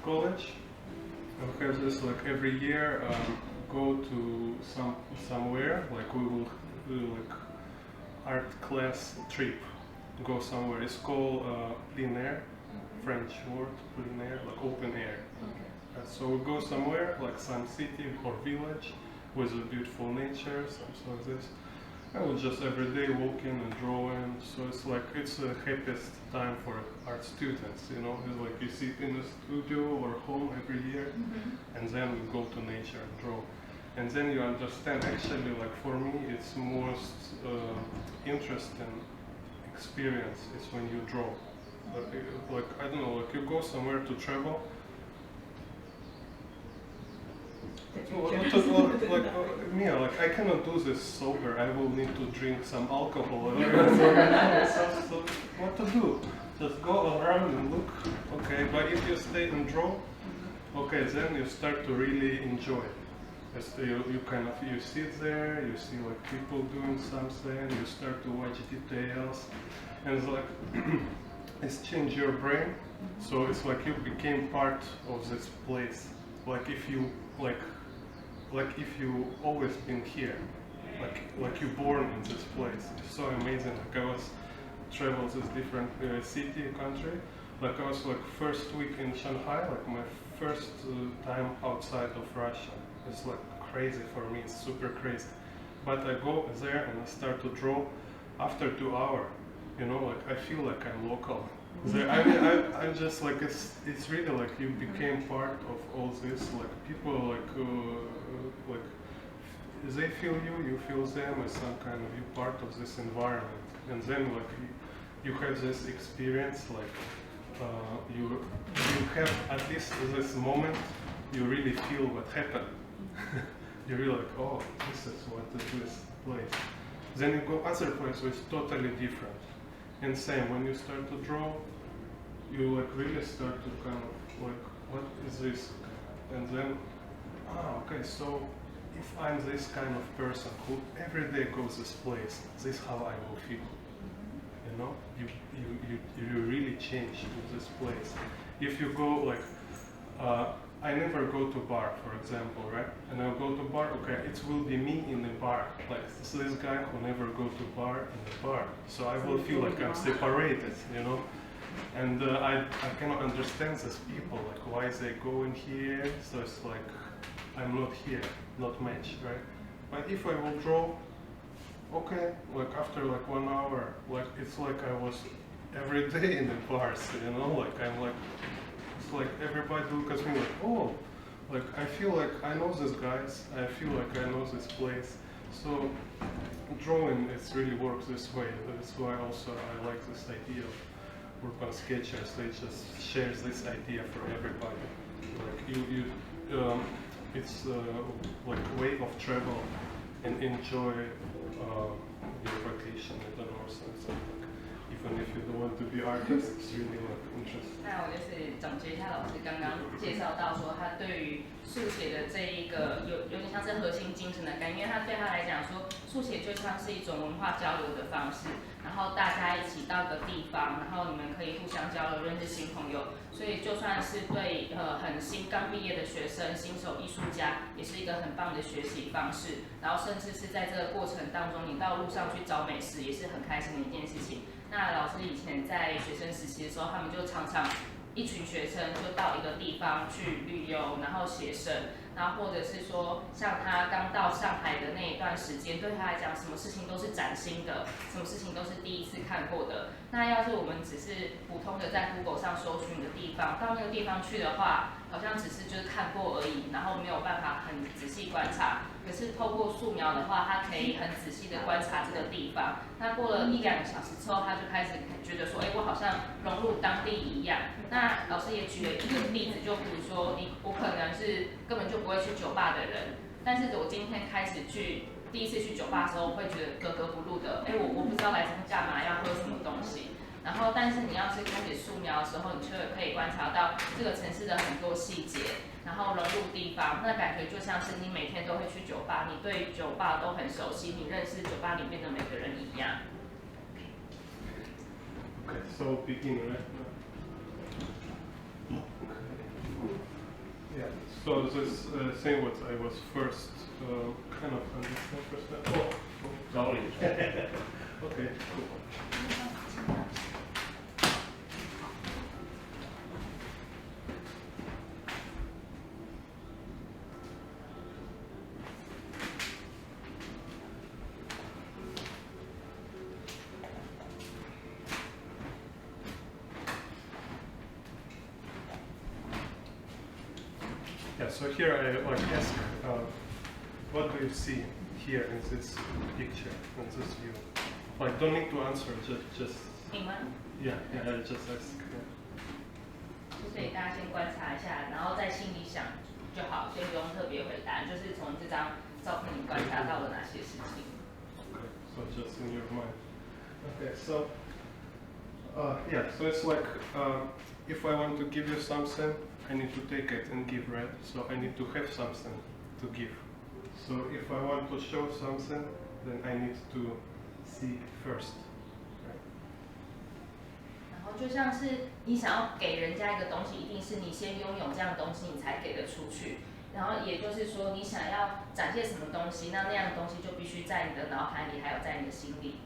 college. We have this like every year. Go to somewhere, like we will do like art class trip. Go somewhere. It's called plein air, French word plein air, like open air. Okay. So we go somewhere like some city or village with a beautiful nature, something like this. And we just every day walking and drawing. So it's the happiest time for art students. You know, it's like you sit in a studio or home every year, and then we go to nature and draw. And then you understand, actually, like for me, it's most interesting experience is when you draw. Like, I don't know, like you go somewhere to travel. Me, like I cannot do this sober. I will need to drink some alcohol. So what to do? Just go around and look. Okay, but if you stay and draw, okay, then you start to really enjoy it. You sit there, you see like people doing something, you start to watch details, and it's like it's changed your brain. So it's like you became part of this place. Like if you if you always been here, like you born in this place. It's so amazing. Like I was traveled this different city, country. Like I was like first week in Shanghai, like my first time outside of Russia. It's like crazy for me, it's super crazy. But I go there and I start to draw after 2 hours. You know, like I feel like I'm local. There, I mean, I'm just like, it's really like you became part of all this. Like people like they feel you, you feel them as some kind of you part of this environment. And then like you have this experience, like you have at least this moment, you really feel what happened. You're really like, oh, this is what is this place. Then you go other place, so it's totally different. And same, when you start to draw, you like really start to kind of like, what is this? And then, okay, so if I'm this kind of person who every day goes this place, this is how I will feel. You know, you really change in this place. If you go like, I never go to bar, for example, right? And I'll go to bar, okay, it will be me in the bar. Like this guy who never go to bar in the bar. So I will feel like I'm separated, you know? And I cannot understand these people, like why they go in here. So it's like, I'm not here, not matched, right? But if I will draw, okay, like after like 1 hour, like it's like I was every day in the bars, you know? Like I'm like, it's like everybody look at me like, oh, like I feel like I know these guys, I feel like I know this place. So drawing, it really works this way. That's why also I like this idea of urban sketchers. They just share this idea for everybody. Like it's like way of travel and enjoy your vacation. I don't know, something like. Even if you don't want to be artist, it's really like interesting. 那我就是总结一下老师刚刚介绍到说，他对于速写的这一个有点像是核心精神的概念，因为他对他来讲说，速写就像是一种文化交流的方式，然后大家一起到个地方，然后你们可以互相交流，认识新朋友。所以就算是对很新刚毕业的学生、新手艺术家，也是一个很棒的学习方式。然后甚至是在这个过程当中，你到路上去找美食，也是很开心的一件事情。那老师以前在学生时期的时候，他们就常常一群学生就到一个地方去旅游，然后写生，然后或者是说像他刚到上海的那一段时间，对他来讲，什么事情都是崭新的，什么事情都是第一次看过的。那要是我们只是普通的在 Google 上搜寻的地方，到那个地方去的话，好像只是就是看过而已，然后没有办法很仔细观察。可是透过素描的话，它可以很仔细的观察这个地方。那过了1、2个小时之后，他就开始觉得说，我好像融入当地一样。那老师也举了一个例子，就比如说我可能是根本就不会去酒吧的人，但是我今天开始第一次去酒吧的时候，我会觉得格格不入的。我不知道来这边干嘛，要喝什么东西。然后，但是你要是开始素描的时候，你就可以观察到这个城市的很多细节，然后融入地方，那感觉就像是你每天都会去酒吧，你对酒吧都很熟悉，你认识酒吧里面的每个人一样。Okay, so begin right now. Yeah. So this thing what I was first kind of understand first. Oh, sorry. Okay, cool. Yeah, so here I like ask, what do you see here in this picture, in this view? Like, don't need to answer, just yeah, I just ask. Yeah. 所以大家先观察一下，然后在心里想就好，先不用特别回答，就是从这张照片里观察到了哪些事情。Okay, so just in your mind. Okay, so yeah, so it's like if I want to give you something, I need to take it and give, right? So I need to have something to give. So if I want to show something, then I need to see first. Right? 然后就像是你想要给人家一个东西，一定是你先拥有这样东西，你才给得出去。然后也就是说，你想要展现什么东西，那样的东西就必须在你的脑海里，还有在你的心里。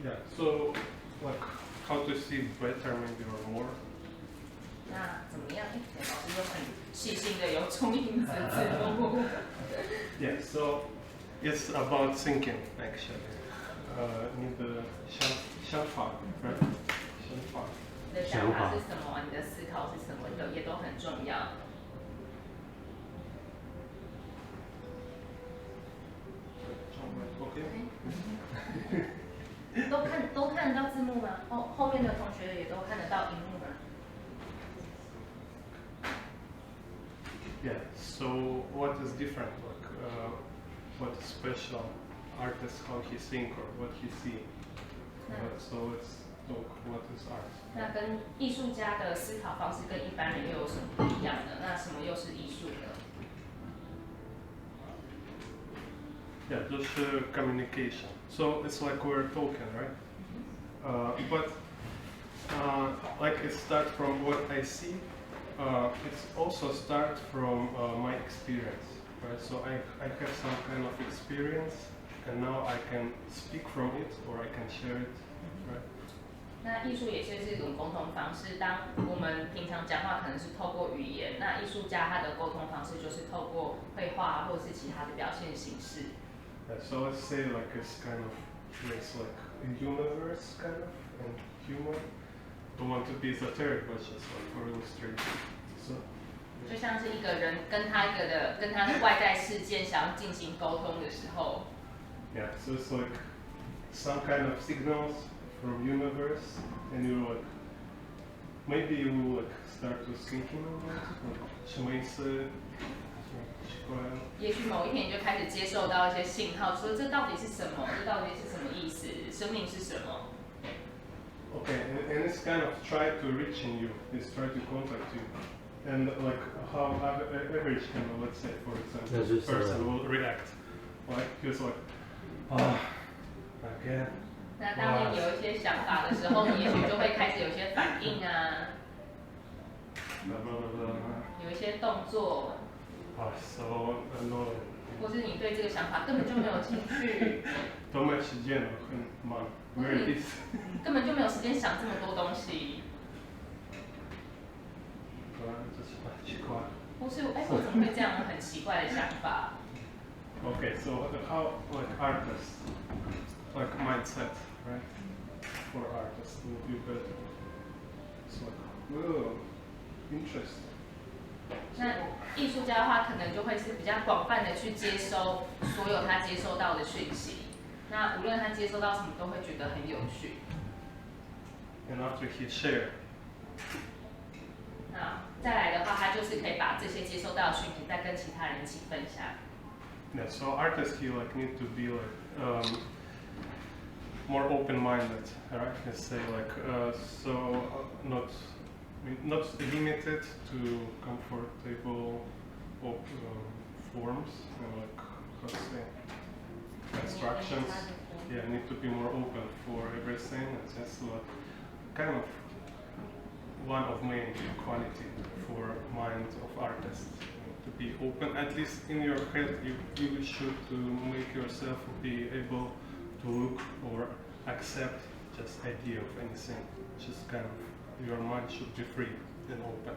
Yeah. So like how to see better, maybe or more. 那怎么样？老师又很细心的有中英字字幕。Yeah, so it's about thinking actually. 你的想法 right? 想法。你的想法是什么？你的思考是什么？也都很重要。都看得到字幕吗？后面的同学也都看得到荧幕吗？ Yeah. So what is different? Like what is special? Artist, how he think or what he see. So let's talk. What is art? 那跟艺术家的思考方式跟一般人又有什么不一样呢？那什么又是艺术呢？ Yeah, just communication. So it's like we're talking, right? But like it starts from what I see. It's also start from my experience, right? So I have some kind of experience, and now I can speak from it or I can share it, right? 那艺术也是一种沟通方式。当我们平常讲话可能是透过语言，那艺术家他的沟通方式就是透过绘画或者是其他的表现形式。 Yeah, so let's say like it's kind of it's like a universe kind of and humor. Don't want to be esoteric, but just like for illustration. So. 就像是一个人跟他的外在事件想要进行沟通的时候。 Yeah, so it's like some kind of signals from universe, and you like maybe you will like start to thinking about like 什么意思？也许某一天你就开始接受到一些信号，说这到底是什么？这到底是什么意思？生命是什么？ Okay, and it's kind of try to reach in you. It's try to contact you, and like how average kind of, let's say for example, person will react. Like he's like, oh, again. 那当你有一些想法的时候，你也许就会开始有一些反应啊，有一些动作。 So annoying. 或是你对这个想法根本就没有兴趣，多没时间了，很忙 ，very busy. 根本就没有时间想这么多东西。这是很奇怪。或是我怎么会这样很奇怪的想法 Okay, so how like artists, like mindset, right? For artists will be better. It's like, whoa, interesting. 那艺术家的话，可能就会是比较广泛的去接收所有他接收到的讯息。那无论他接收到什么，都会觉得很有趣。And after he share. 那再来的话，他就是可以把这些接收到的讯息再跟其他人一起分享。Yeah, so artists he like need to be like more open-minded, right? Let's say like not limited to comfortable forms like how to say instructions. Yeah, need to be more open for everything and just like kind of one of main quality for mind of artists, to be open. At least in your head, you should to make yourself be able to look or accept just idea of anything. Just kind of your mind should be free and open.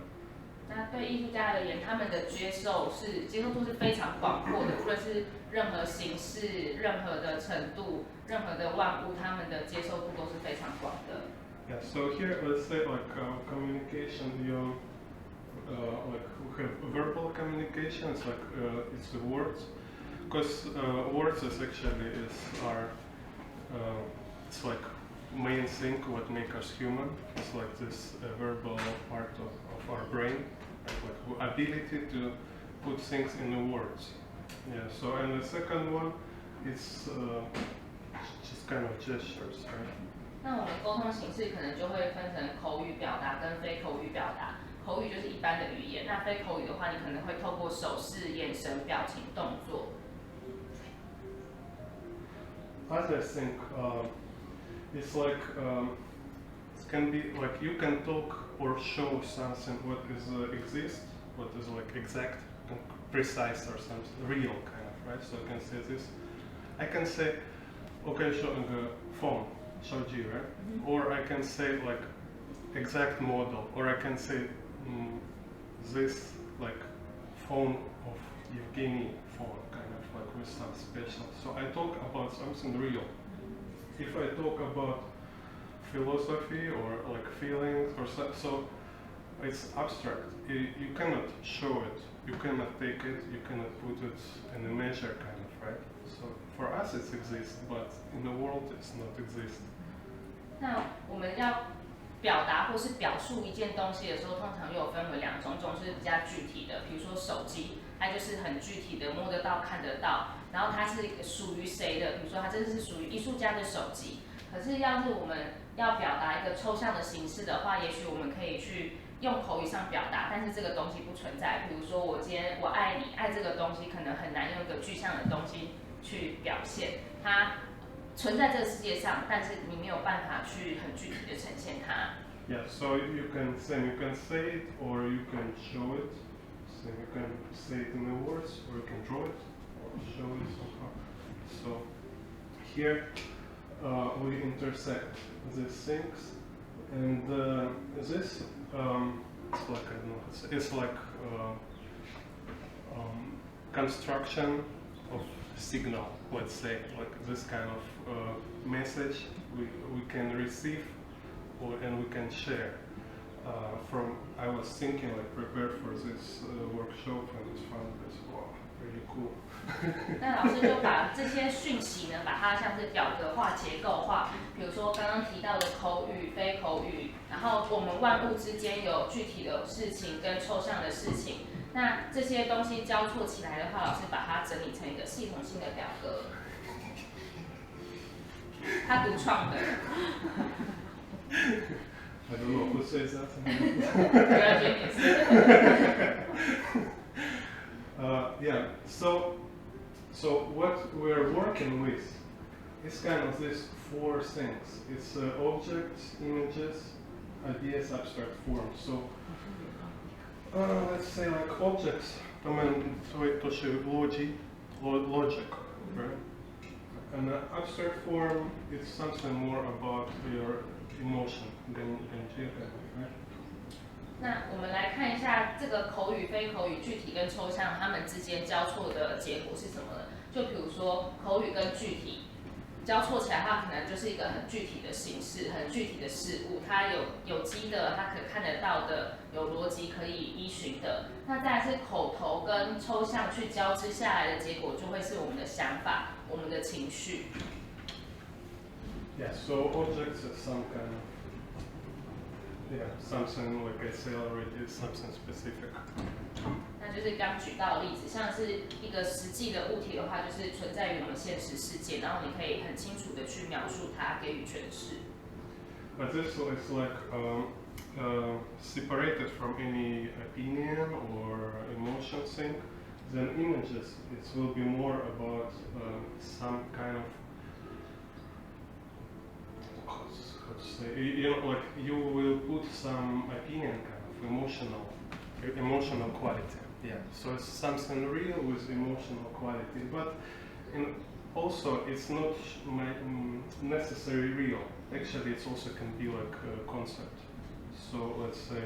那对艺术家而言，他们的接受度是非常广阔的，无论是任何形式、任何的程度、任何的万物，他们的接受度都是非常广的。Yeah. So here, let's say like communication, like we have verbal communication. It's like it's the words, because words is actually it's like main thing what make us human. It's like this verbal part of our brain, like ability to put things in the words. Yeah. So and the second one, it's just kind of gestures, right? 那我们沟通形式可能就会分成口语表达跟非口语表达。口语就是一般的语言，那非口语的话，你可能会透过手势、眼神、表情、动作。As I think, it's like it can be like you can talk or show something what is exists, what is like exact, and precise or something real kind of, right? So I can say this. I can say, okay, showing a phone, shoji, right? Or I can say like exact model, or I can say this like phone of Evgeny phone, kind of like with some special. So I talk about something real. If I talk about philosophy or like feelings or so it's abstract. You cannot show it, you cannot take it, you cannot put it in a measure kind of, right? So for us it exists, but in the world it's not exist. 那我们要表达或是表述一件东西的时候，通常又有分为两种，一种是比较具体的，比如说手机，它就是很具体的摸得到、看得到，然后它是属于谁的，比如说它这是属于艺术家的手机。可是要是我们要表达一个抽象的形式的话，也许我们可以去用口语上表达，但是这个东西不存在。比如说我今天我爱你，爱这个东西可能很难用一个具象的东西去表现，它存在这个世界上，但是你没有办法去很具体的呈现它。Yeah, so you can say it or you can show it. So you can say it in the words or you can draw it or show it somehow. So here we intersect these things, and this it's like I don't know, it's like construction of signal. Let's say like this kind of message we can receive and we can share. I was thinking like prepare for this workshop and I found this wow really cool. 那老师就把这些讯息呢，把它像是表格化、结构化。比如说刚刚提到的口语、非口语，然后我们万物之间有具体的事情跟抽象的事情。那这些东西交错起来的话，老师把它整理成一个系统性的表格。他独创的。I don't know who says that. Yeah. So what we're working with is kind of these four things. It's objects, images, ideas, abstract forms. So let's say like objects. I mean, to show logic, right? And the abstract form is something more about your emotion than right? 那我们来看一下这个口语、非口语、具体跟抽象，它们之间交错的结果是什么呢？就比如说口语跟具体交错起来的话，可能就是一个很具体的形式、很具体的事物，它有机的，它可看得到的，有逻辑可以依循的。那再来是口头跟抽象去交织下来的结果，就会是我们的想法、我们的情绪。Yeah, so objects is some kind of something like I say already, something specific. 那就是刚举到的例子，像是一个实际的物体的话，就是存在于我们现实世界，然后你可以很清楚的去描述它，给予诠释。But this is like separated from any opinion or emotion thing. Then images, it will be more about some kind of how to say, like you will put some opinion, kind of emotional quality. Yeah. So it's something real with emotional quality, but also it's not necessarily real. Actually, it also can be like a concept. So let's say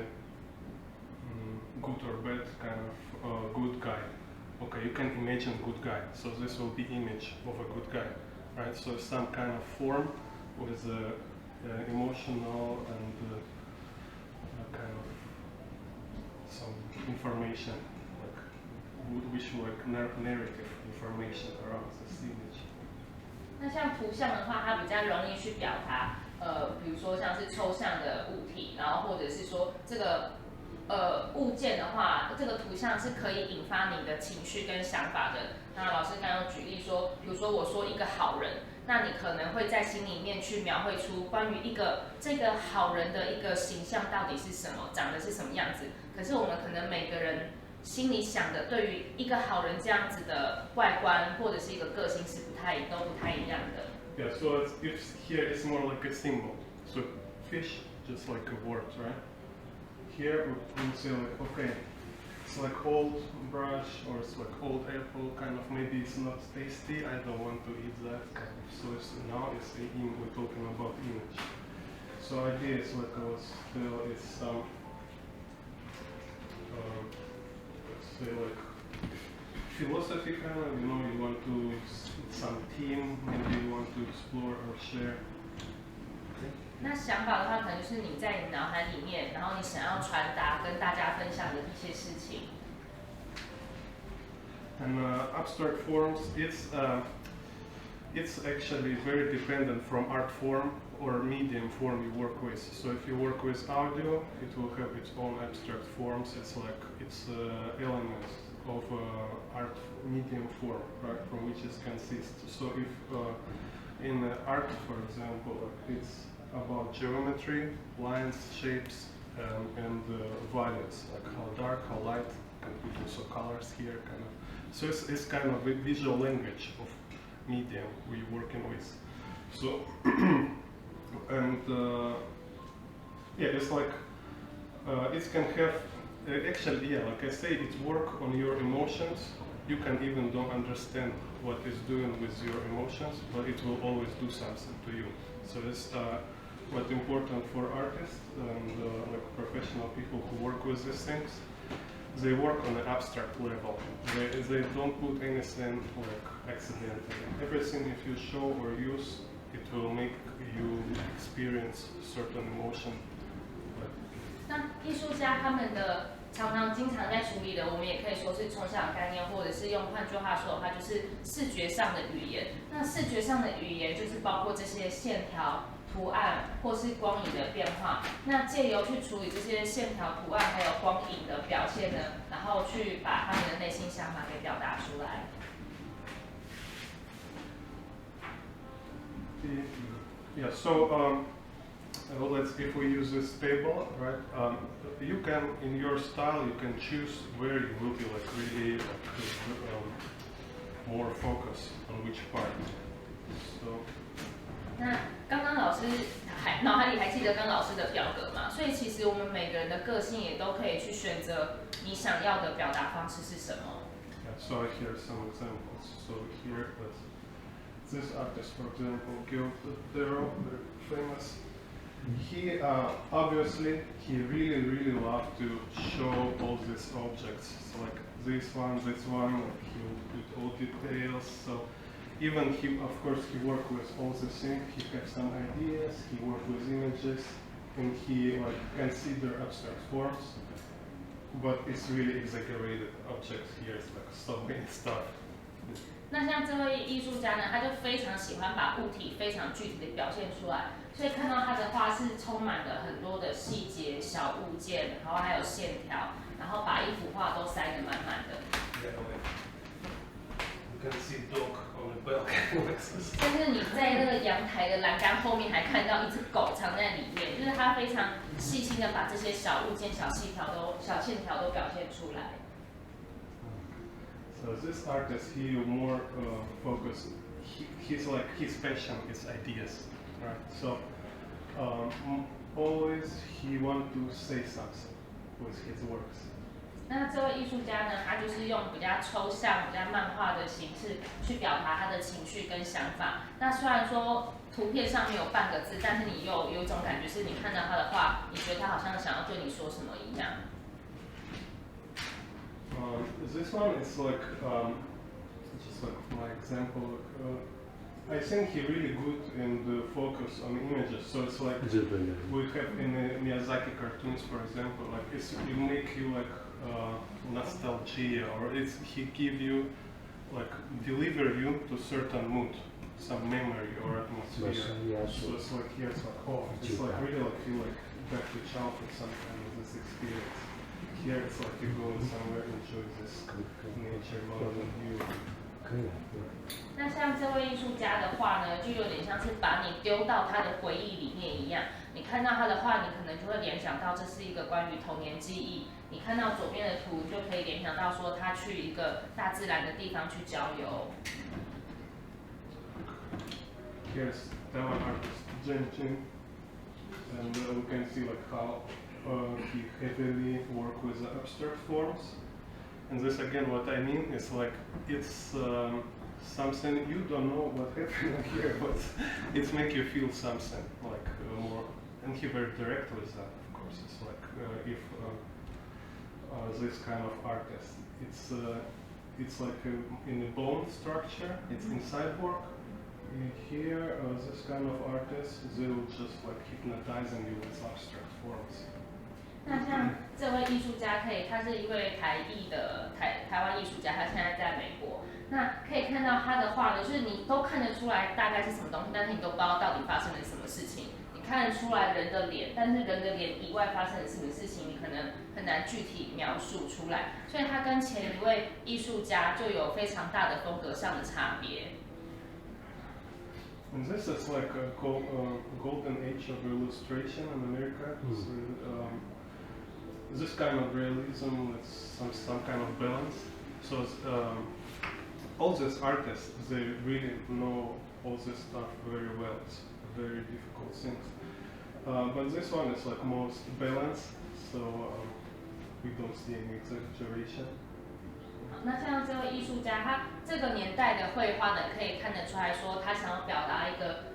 good or bad, kind of good guy. Okay, you can imagine good guy. So this will be image of a good guy, right? So some kind of form with emotional and kind of some information, like which like narrative information around this image. 那像图像的话，它比较容易去表达，比如说像是抽象的物体，然后或者是说这个物件的话，这个图像是可以引发你的情绪跟想法的。那老师刚刚举例说，比如说我说一个好人，那你可能会在心里面去描绘出关于这个好人的一个形象到底是什么，长得是什么样子。可是我们可能每个人心里想的，对于一个好人这样子的外观或者是一个个性是都不太一样的。Yeah, so it's here it's more like a symbol. So fish, just like a word, right? Here we can say like, okay, it's like old brush or it's like old apple, kind of maybe it's not tasty, I don't want to eat that, kind of. So now we're talking about image. So idea is like it's some, let's say like philosophy kind of, you want to, some theme, maybe you want to explore or share. 那想法的话，可能就是你在你脑海里面，然后你想要传达跟大家分享的一些事情。And abstract forms, it's actually very dependent from art form or medium form you work with. So if you work with audio, it will have its own abstract forms. It's like it's elements of art medium form, right, from which it consists. So if in art, for example, it's about geometry, lines, shapes, and values, like how dark, how light, can put also colors here, kind of. So it's kind of a visual language of medium we're working with. So, and yeah, it's like, it can have, actually, yeah, like I say, it work on your emotions. You can even don't understand what it's doing with your emotions, but it will always do something to you. So it's what's important for artists and like professional people who work with these things. They work on an abstract level. They don't put anything like accidentally. Everything if you show or use, it will make you experience certain emotion. 那艺术家他们的经常在处理的，我们也可以说是抽象概念，或者是换句话说的话，就是视觉上的语言。那视觉上的语言就是包括这些线条、图案或是光影的变化。那借由去处理这些线条、图案还有光影的表现呢，然后去把他们的内心想法给表达出来。Yeah. So if we use this table, right? You can, in your style, you can choose where you will be like really more focus on which part. So. 那刚刚老师脑海里还记得跟老师的表格嘛？所以其实我们每个人的个性也都可以去选择你想要的表达方式是什么。Yeah, so here are some examples. So here, this artist, for example, Evgeny very famous. He obviously really loved to show all these objects. So like this one, like he would put all details. So. Even of course, he worked with all the things. He had some ideas. He worked with images, and he like consider abstract forms. But it's really exaggerated objects here. It's like so many stuff. 那像这位艺术家呢，他就非常喜欢把物体非常具体的表现出来，所以看到他的画是充满了很多的细节、小物件，然后还有线条，然后把一幅画都塞得满满的。You can see dog on the balcony. 但是你在那个阳台的栏杆后面还看到一只狗藏在里面，就是他非常细心的把这些小物件、小线条都表现出来。So this artist, he more focused. His passion is ideas, right? So always he want to say something with his works. 那这位艺术家呢，他就是用比较抽象、比较漫画的形式去表达他的情绪跟想法。那虽然说图片上没有半个字，但是你有一种感觉，是你看到他的画，你觉得他好像想要对你说什么一样。This one is like just like my example. I think he really good in the focus on images. So it's like we have in the Miyazaki cartoons, for example, like it make you like nostalgia, or he give you like deliver you to certain mood, some memory or atmosphere. So it's like here it's like it's like really like feel like back to childhood, some kind of this experience. Here it's like you go somewhere enjoy this nature mountain view. 那像这位艺术家的画呢，就有点像是把你丢到他的回忆里面一样。你看到他的画，你可能就会联想到这是一个关于童年记忆。你看到左边的图，就可以联想到说他去一个大自然的地方去郊游。Here's Taoyuan artist Jin, and we can see like how he heavily work with the abstract forms. And this again, what I mean is like it's something you don't know what happened here, but it make you feel something like more. And he very direct with that, of course. It's like if this kind of artist, it's like in a bone structure. It's inside work. Here, this kind of artists, they will just like hypnotizing you with abstract forms. 那像这位艺术家他是一位台湾艺术家，他现在在美国。那可以看到他的画呢，就是你都看得出来大概是什么东西，但是你都不知道到底发生了什么事情。你看得出来人的脸，但是人的脸以外发生了什么事情，你可能很难具体描述出来。所以他跟前一位艺术家就有非常大的风格上的差别。And this is like a golden age of illustration in America. This kind of realism with some kind of balance. So all these artists, they really know all this stuff very well. It's very difficult things. But this one is like most balanced, so we don't see any exaggeration. 那像这位艺术家，他这个年代的绘画呢，可以看得出来说，他想要表达一个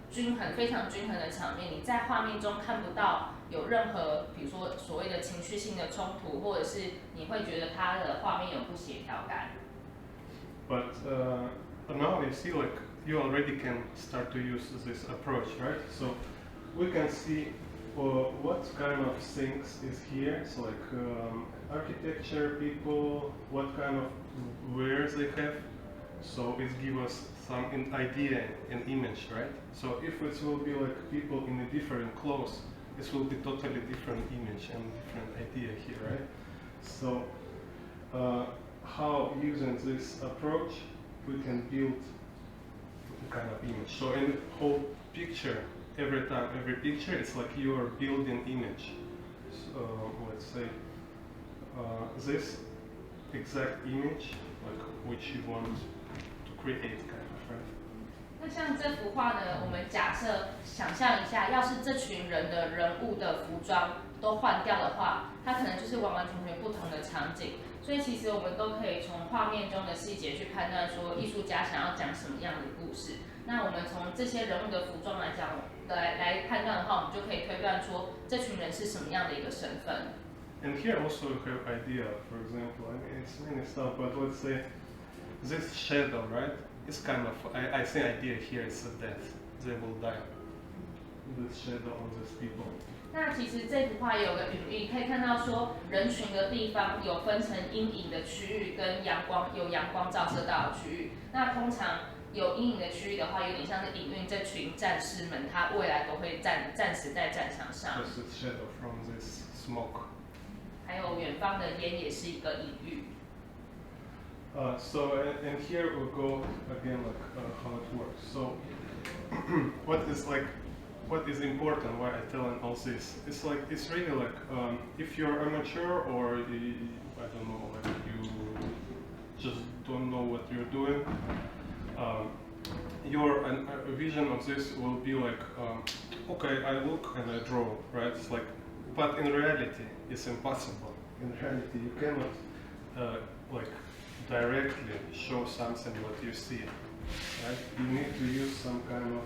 非常均衡的场面。你在画面中看不到有任何，比如说所谓的情绪性的冲突，或者是你会觉得他的画面有不协调感。But now you see, like you already can start to use this approach, right? So we can see what kind of things is here. So like architecture, people, what kind of wares they have. So it gives us some idea, an image, right? So if it will be like people in a different clothes, this will be totally different image and different idea here, right? So how using this approach we can build kind of image. So in the whole picture, every picture, it's like you are building image. So let's say this exact image, like which you want to create, kind of, right? 那像这幅画呢，我们想象一下，要是这群人的人物的服装都换掉的话，它可能就是完完全全不同的场景。所以其实我们都可以从画面中的细节去判断说，艺术家想要讲什么样的故事。那我们从这些人物的服装来判断的话，我们就可以推断出这群人是什么样的一个身份。And here also you have idea, for example, I mean it's many stuff, but let's say this shadow, right? It's kind of, I think idea here is a death. They will die. This shadow on these people. 那其实这幅画也有个比喻，可以看到说人群的地方有分成阴影的区域跟有阳光照射到的区域。那通常有阴影的区域的话，有点像是隐喻这群战士们，他未来都会战死在战场上。This is shadow from this smoke. 还有远方的烟也是一个隐喻。So and here we'll go again like how it works. So what is important? Why I telling all this? It's like it's really like if you're amateur or I don't know, like you just don't know what you're doing. Your vision of this will be like okay, I look and I draw, right? It's like, but in reality, it's impossible. In reality, you cannot like directly show something what you see, right? You need to use some kind of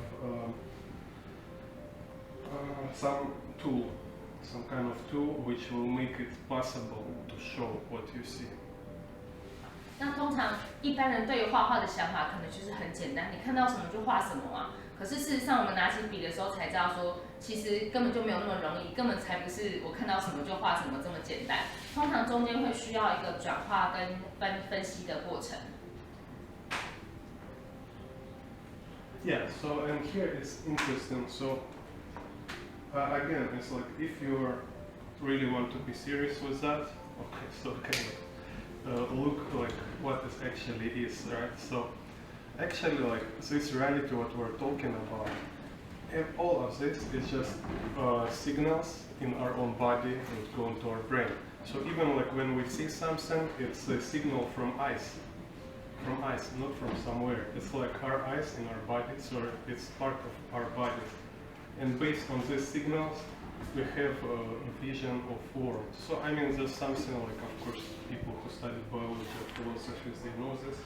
some kind of tool which will make it possible to show what you see. 那通常一般人对于画画的想法可能就是很简单，你看到什么就画什么嘛。可是事实上，我们拿起笔的时候才知道说，其实根本就没有那么容易，根本才不是我看到什么就画什么这么简单。通常中间会需要一个转化跟分析的过程。Yeah. So and here it's interesting. So again, it's like if you really want to be serious with that, okay, so kind of look like what it actually is, right? So actually, like this reality, what we're talking about, and all of this is just signals in our own body that go into our brain. So even like when we see something, it's a signal from eyes, not from somewhere. It's like our eyes in our bodies, or it's part of our bodies. And based on these signals, we have a vision of world. So I mean, there's something like, of course, people who study biology or philosophy, they know this,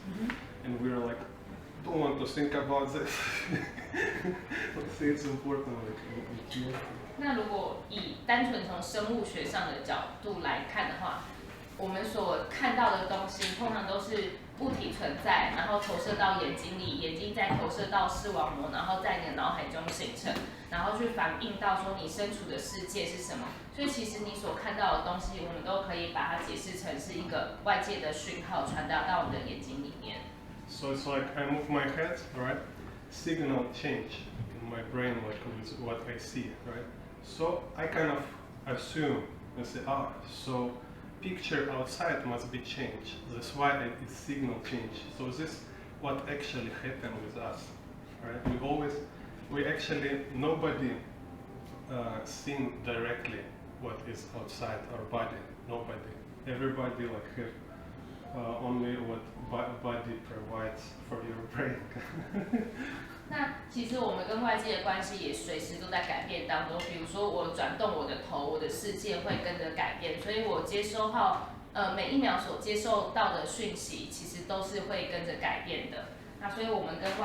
and we're like, don't want to think about this. Let's say it's important, like. 那如果以单纯从生物学上的角度来看的话，我们所看到的东西通常都是物体存在，然后投射到眼睛里，眼睛再投射到视网膜，然后在你的脑海中形成，然后去反映到说你身处的世界是什么。所以其实你所看到的东西，我们都可以把它解释成是一个外界的讯号传达到我们的眼睛里面。So it's like I move my head, right? Signal change in my brain, like with what I see, right? So I kind of assume and say, so picture outside must be changed. That's why it's signal change. So this what actually happened with us, right? We actually, nobody seen directly what is outside our body. Nobody. Everybody like have only what body provides for your brain. 那其实我们跟外界的关系也随时都在改变当中。比如说我转动我的头，我的世界会跟着改变，所以我接收到每一秒所接受到的讯息，其实都是会跟着改变的。那所以我们跟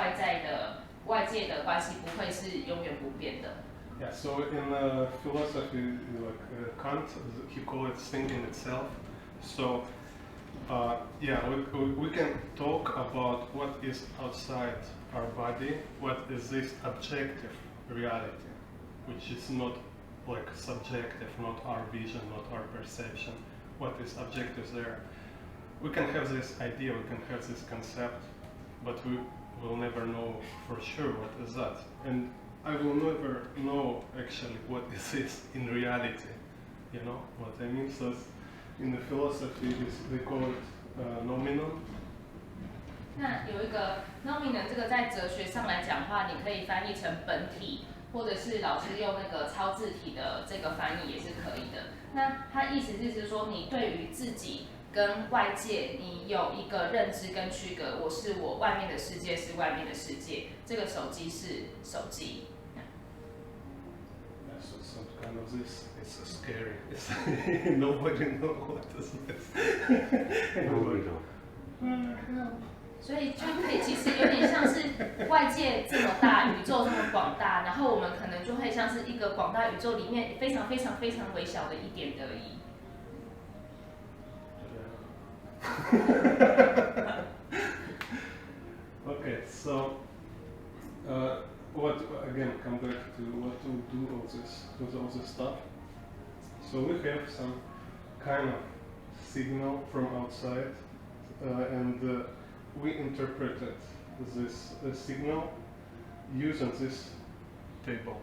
外界的关系不会是永远不变的。Yeah. So in philosophy, like Kant, he called it thinking itself. So yeah, we can talk about what is outside our body, what is this objective reality, which is not like subjective, not our vision, not our perception. What is objective there? We can have this idea, we can have this concept, but we will never know for sure what is that. And I will never know actually what is this in reality. You know what I mean? So in the philosophy, they call it nominal. 那有一个 nominal 这个在哲学上来讲的话，你可以翻译成本体，或者是老师用那个超字体的这个翻译也是可以的。那它意思是说，你对于自己跟外界，你有一个认知跟区隔。我是我，外面的世界是外面的世界，这个手机是手机。So some kind of this, it's so scary. It's nobody knows what is this. Nobody knows. 所以就可以，其实有点像是外界这么大，宇宙这么广大，然后我们可能就会像是一个广大宇宙里面非常非常非常微小的一点而已。Okay, so what again? Come back to what to do with all this stuff. So we have some kind of signal from outside, and we interpreted this signal using this table.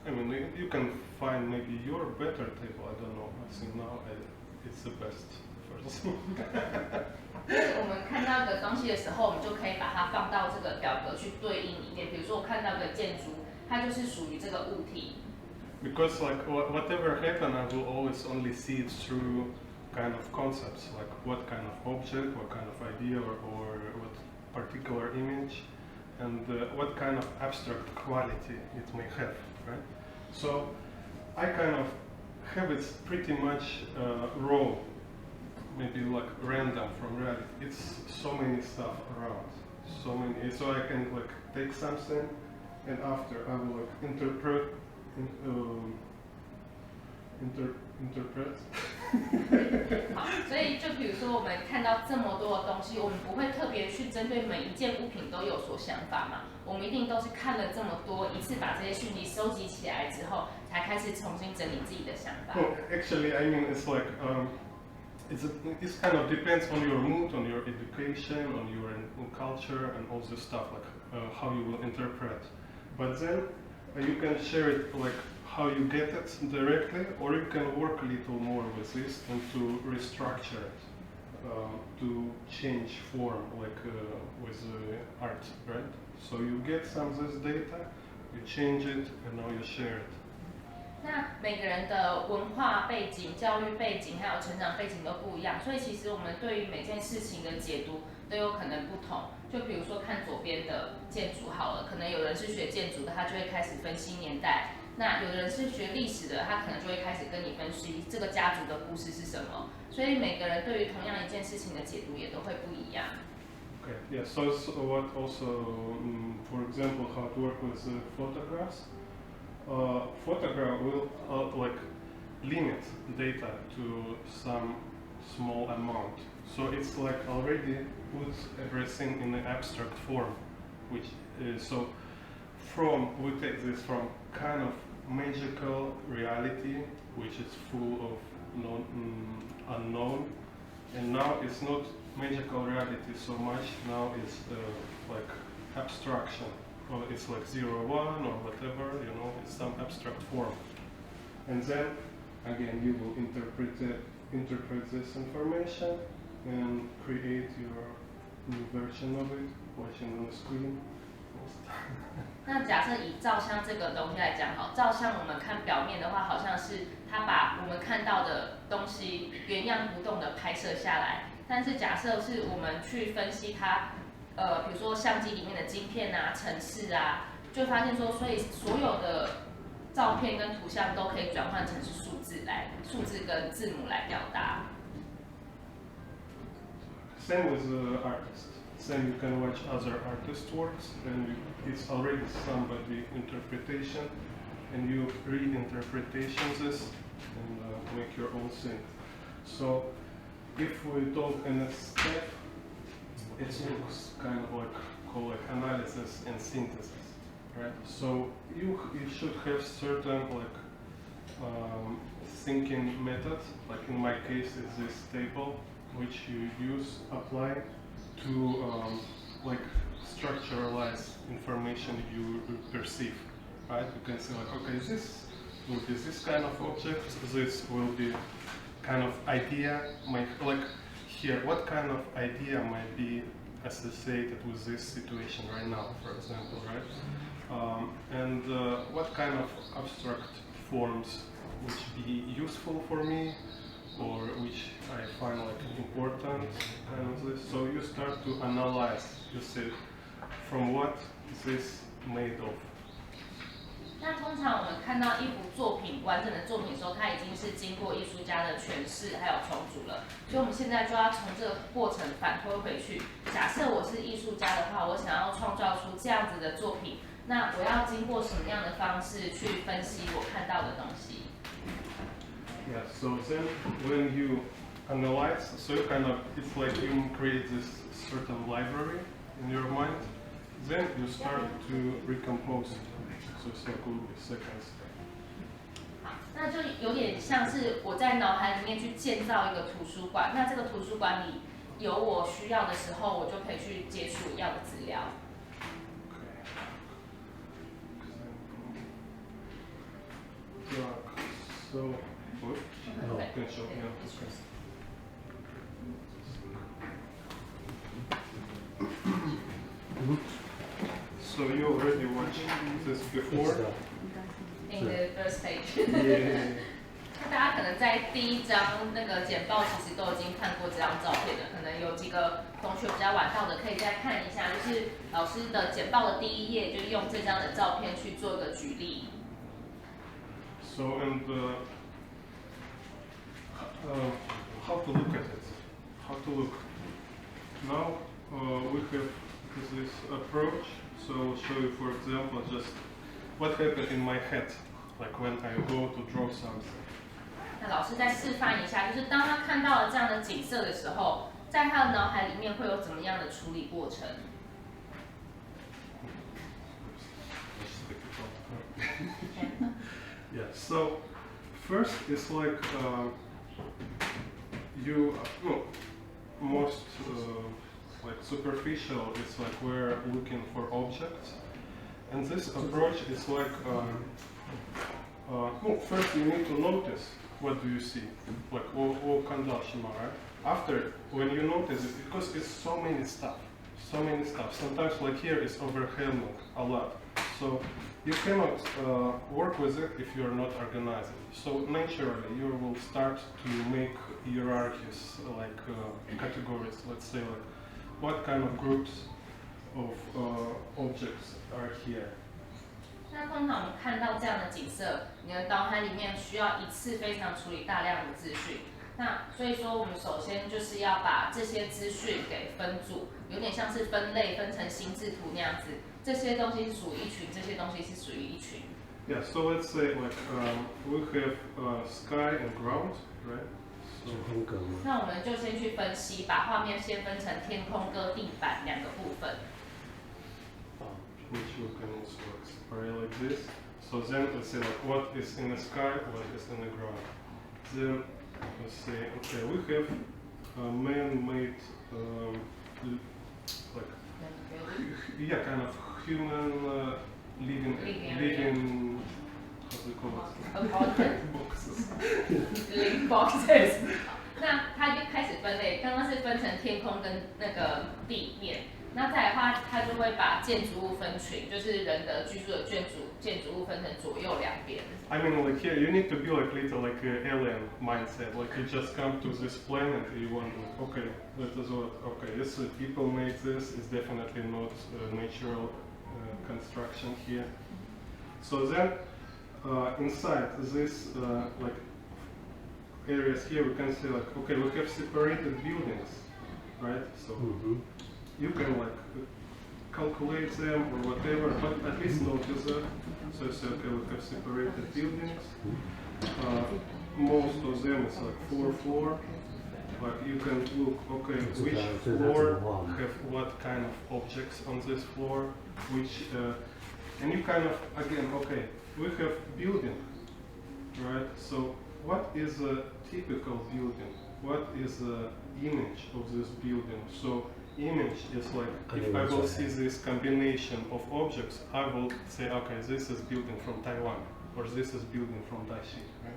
I mean, you can find maybe your better table. I don't know. I think now it's the best for this. 我们看到一个东西的时候，我们就可以把它放到这个表格去对应里面。比如说，我看到一个建筑，它就是属于这个物体。Because like whatever happen, I will always only see it through kind of concepts, like what kind of object, what kind of idea, or what particular image, and what kind of abstract quality it may have. right? So I kind of have it pretty much raw, maybe like random from reality. It's so many stuff around, so many. So I can like take something, and after I will like interpret. Interpret 好，所以就比如说我们看到这么多的东西，我们不会特别去针对每一件物品都有所想法嘛，我们一定都是看了这么多，一次把这些讯息收集起来之后，才开始重新整理自己的想法。Well, actually, I mean, it's like it's kind of depends on your mood, on your education, on your culture, and all this stuff, like how you will interpret. But then you can share it like how you get it directly, or you can work a little more with this and to restructure it, to change form, like with art, right? So you get some of this data, you change it, and now you share it. 那每个人的文化背景、教育背景还有成长背景都不一样，所以其实我们对于每件事情的解读都有可能不同。就比如说看左边的建筑好了，可能有人是学建筑的，他就会开始分析年代；那有的人是学历史的，他可能就会开始跟你分析这个家族的故事是什么。所以每个人对于同样一件事情的解读也都会不一样。Okay, yeah. So what also, for example, how to work with photographs. Photograph will like limit data to some small amount. So it's like already puts everything in an abstract form, which is so we take this from kind of magical reality, which is full of unknown, and now it's not magical reality so much. Now it's like abstraction. Well, it's like 0, 1 or whatever, you know, it's some abstract form. And then, again, you will interpret this information and create your new version of it, watching on the screen. 那假设以照相这个东西来讲，好，照相我们看表面的话，好像是它把我们看到的东西原样不动的拍摄下来。但是假设是我们去分析它。比如说相机里面的晶片啊、程式啊，就发现说，所以所有的照片跟图像都可以转换成是数字跟字母来表达。Same with the artist. Same you can watch other artist works, and it's already somebody interpretation, and you reinterpretation this and make your own thing. So if we talk in a step. It looks kind of like analysis and synthesis, right? So you should have certain thinking methods. Like in my case, it's this table which you apply to structuralize information you perceive, right? You can say like, okay, this will be this kind of object. This will be kind of idea. Like here, what kind of idea might be associated with this situation right now, for example, right? And what kind of abstract forms would be useful for me, or which I find like important, kind of this. So you start to analyze, you say, from what is this made of? 那通常我们看到一幅作品完整的作品的时候，它已经是经过艺术家的诠释还有重组了，所以我们现在就要从这个过程反推回去。假设我是艺术家的话，我想要创造出这样子的作品，那我要经过什么样的方式去分析我看到的东西 Yeah, so then when you analyze, so you kind of, it's like you create this certain library in your mind, then you start to recompose it. So it's like will be second step. 好，那就有点像是我在脑海里面去建造一个图书馆，那这个图书馆里有我需要的时候，我就可以去接触我要的资料。So, what? No, can show me. So you already watched this before? In the first page. Yeah. 大家可能在第一张那个简报其实都已经看过这张照片了，可能有几个同学比较晚到的可以再看一下，就是老师的简报的第一页，就用这张的照片去做一个举例。So and how to look at it? How to look? Now we have this approach. So I'll show you, for example, just what happened in my head, like when I go to draw something. 那老师再示范一下，就是当他看到了这样的景色的时候，在他的脑海里面会有怎么样的处理过程？ Yeah. So first it's like you no most like superficial. It's like we're looking for objects, and this approach is like no, first you need to notice what do you see, like all condition, right? After when you notice it, because it's so many stuff. Sometimes like here is overwhelming a lot, so you cannot work with it if you are not organizing. So naturally you will start to make hierarchies, like categories. Let's say like what kind of groups of objects are here. 那通常我们看到这样的景色，你的脑海里面需要一次非常处理大量的资讯。那所以说，我们首先就是要把这些资讯给分组，有点像是分类，分成心智图那样子。这些东西是属于一群，这些东西是属于一群。Yeah. So let's say like we have sky and ground, right? So 那我们就先去分析，把画面先分成天空跟地板两个部分。 which you can also like separate like this. So then let's say like what is in the sky, what is in the ground. Then let's say okay, we have man-made like yeah, kind of human living how's it called? Boxes. Living boxes 那它就开始分类，刚刚是分成天空跟那个地面。 那再来的话，它就会把建筑物分群，就是人的居住的建筑物分成左右两边。I mean, like here, you need to be like little like alien mindset. Like you just come to this planet, and you want like, okay, that is what. Okay, this people made this. It's definitely not natural construction here. So then, inside this like areas here, we can see like okay, we have separated buildings, right? So. You can like calculate them or whatever, but at least notice that. So you say, okay, we have separated buildings. Most of them is like 4-4. Like you can look, okay, which floor have what kind of objects on this floor, which, and you kind of, again, okay, we have building, right? So what is a typical building? What is the image of this building? So image is like, if I will see this combination of objects, I will say, okay, this is building from Taiwan, or this is building from Daxi, right?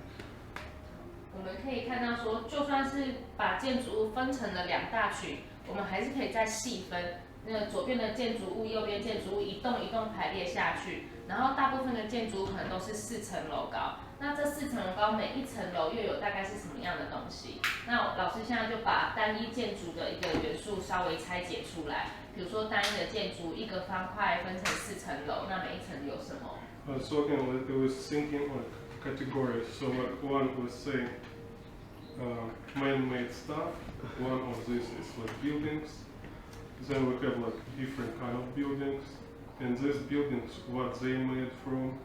我们可以看到说，就算是把建筑物分成了两大群，我们还是可以再细分。那个左边的建筑物，右边建筑物一栋一栋排列下去，然后大部分的建筑物可能都是4层楼高。那这4层楼高，每一层楼又有大概是什么样的东西？那老师现在就把单一建筑的一个元素稍微拆解出来，比如说单一的建筑一个方块分成4层楼，那每一层有什么？ So again, I was thinking like categories. So like one would say man-made stuff. One of these is like buildings. Then we have like different kind of buildings, and these buildings what they made from,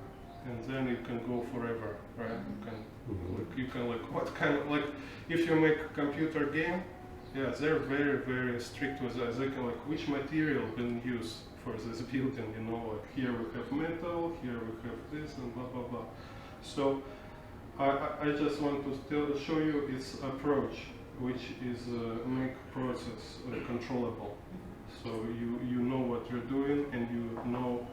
and then you can go forever, right? You can like what kind of like if you make a computer game, yeah, they're very strict with that. They can like which material been used for this building, you know, like here we have metal, here we have this, and blah blah blah. So I just want to show you its approach, which is make process controllable. So you know what you're doing, and you know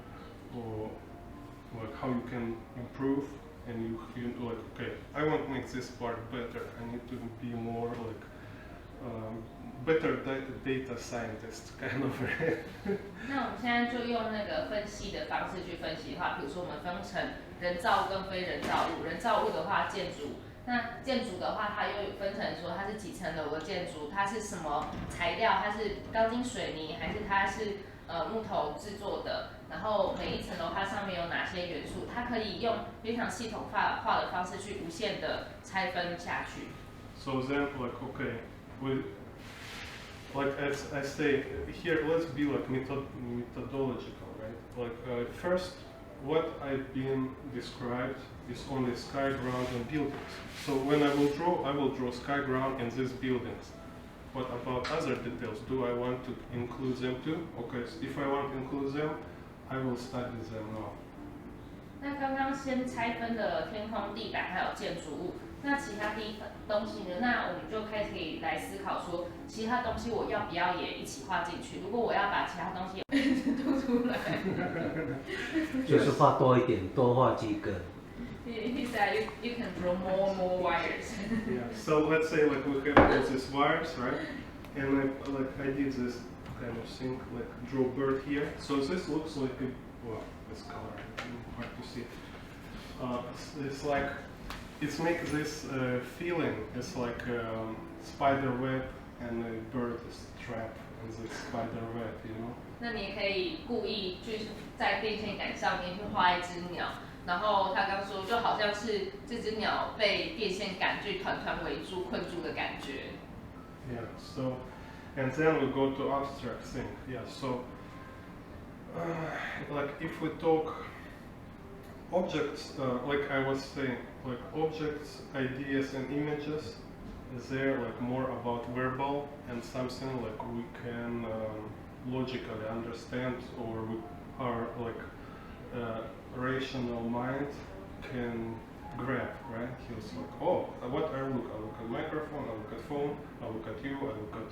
like how you can improve, and you like okay, I want to make this part better. I need to be more like better data scientist kind of. 那我们现在就用那个分析的方式去分析的话，比如说我们分成人造物跟非人造物。人造物的话，建筑。 那建筑的话，它又分成说它是几层楼的建筑，它是什么材料？它是钢筋水泥，还是它是木头制作的，然后每一层楼它上面有哪些元素，它可以用非常系统化的方式去无限的拆分下去。So then, like, okay, we, like as I say here, let's be like methodological, right? Like first, what I've been described is only sky, ground, and buildings. So when I will draw sky, ground, and these buildings. What about other details? Do I want to include them too? Okay, so if I want to include them, I will study them now. 那刚刚先拆分了天空、地板还有建筑物，那其他东西呢？那我们就可以来思考说，其他东西我要不要也一起画进去？如果我要把其他东西凸出来，就是画多一点，多画几个。He said you can draw more wires. Yeah. So let's say like we have all these wires, right? And I did this kind of thing, like draw bird here. So this looks like a, well, this color, hard to see. It's like, it's make this feeling. It's like spider web and a bird is trapped in this spider web, you know? 那你也可以故意就是在电线杆上面去画一只鸟。然后他刚说，就好像是这只鸟被电线杆去团围住、困住的感觉。Yeah. So, and then we go to abstract thing. Yeah. So, like if we talk objects, like I was saying, like objects, ideas, and images, they're like more about verbal and something like we can logically understand, or we are like. Rational mind can grab, right? He was like, oh, what I look? I look at microphone, I look at phone, I look at you, I look at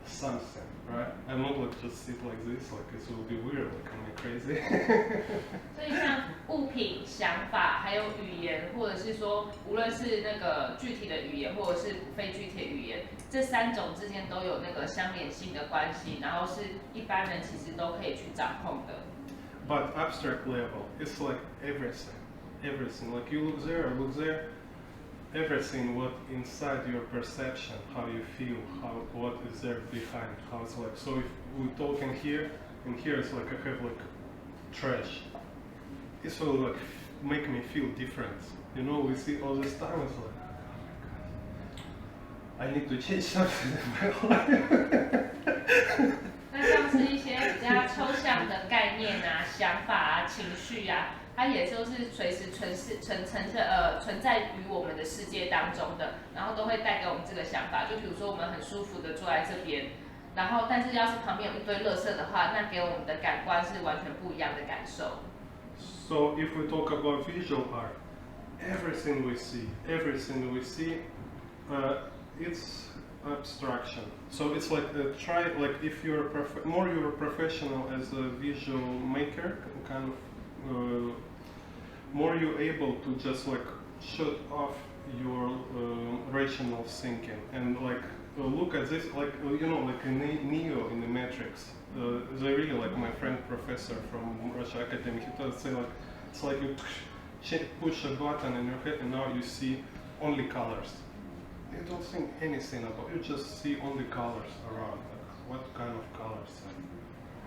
something, right? I'm not like just sit like this, like it will be weird, like am I crazy? 所以像物品、想法，还有语言，或者是说，无论是那个具体的语言，或者是非具体的语言，这三种之间都有那个相连性的关系，然后是一般人其实都可以去掌控的。But abstract level, it's like everything, everything. Like you look there, I look there, everything. What inside your perception, how you feel, what is there behind, how it's like. So if we talk in here it's like I have like trash. This will like make me feel different. You know, we see all this time. It's like, oh my god, I need to change something in my life. 那像是一些比较抽象的概念啊、想法啊、情绪啊，它也就是随时存在于我们的世界当中的，然后都会带给我们这个想法。就比如说我们很舒服的坐在这边，然后但是要是旁边有一堆垃圾的话，那给我们的感官是完全不一样的感受。So if we talk about visual art, everything we see, it's abstraction. So it's like try like if you're you're a professional as a visual maker, kind of more you're able to just like shut off your rational thinking and like look at this like you know like a Neo in the Matrix. They really like my friend professor from Russia Academy. He does say like it's like you push a button in your head and now you see only colors. You don't think anything about it, you just see only colors around. Like what kind of colors?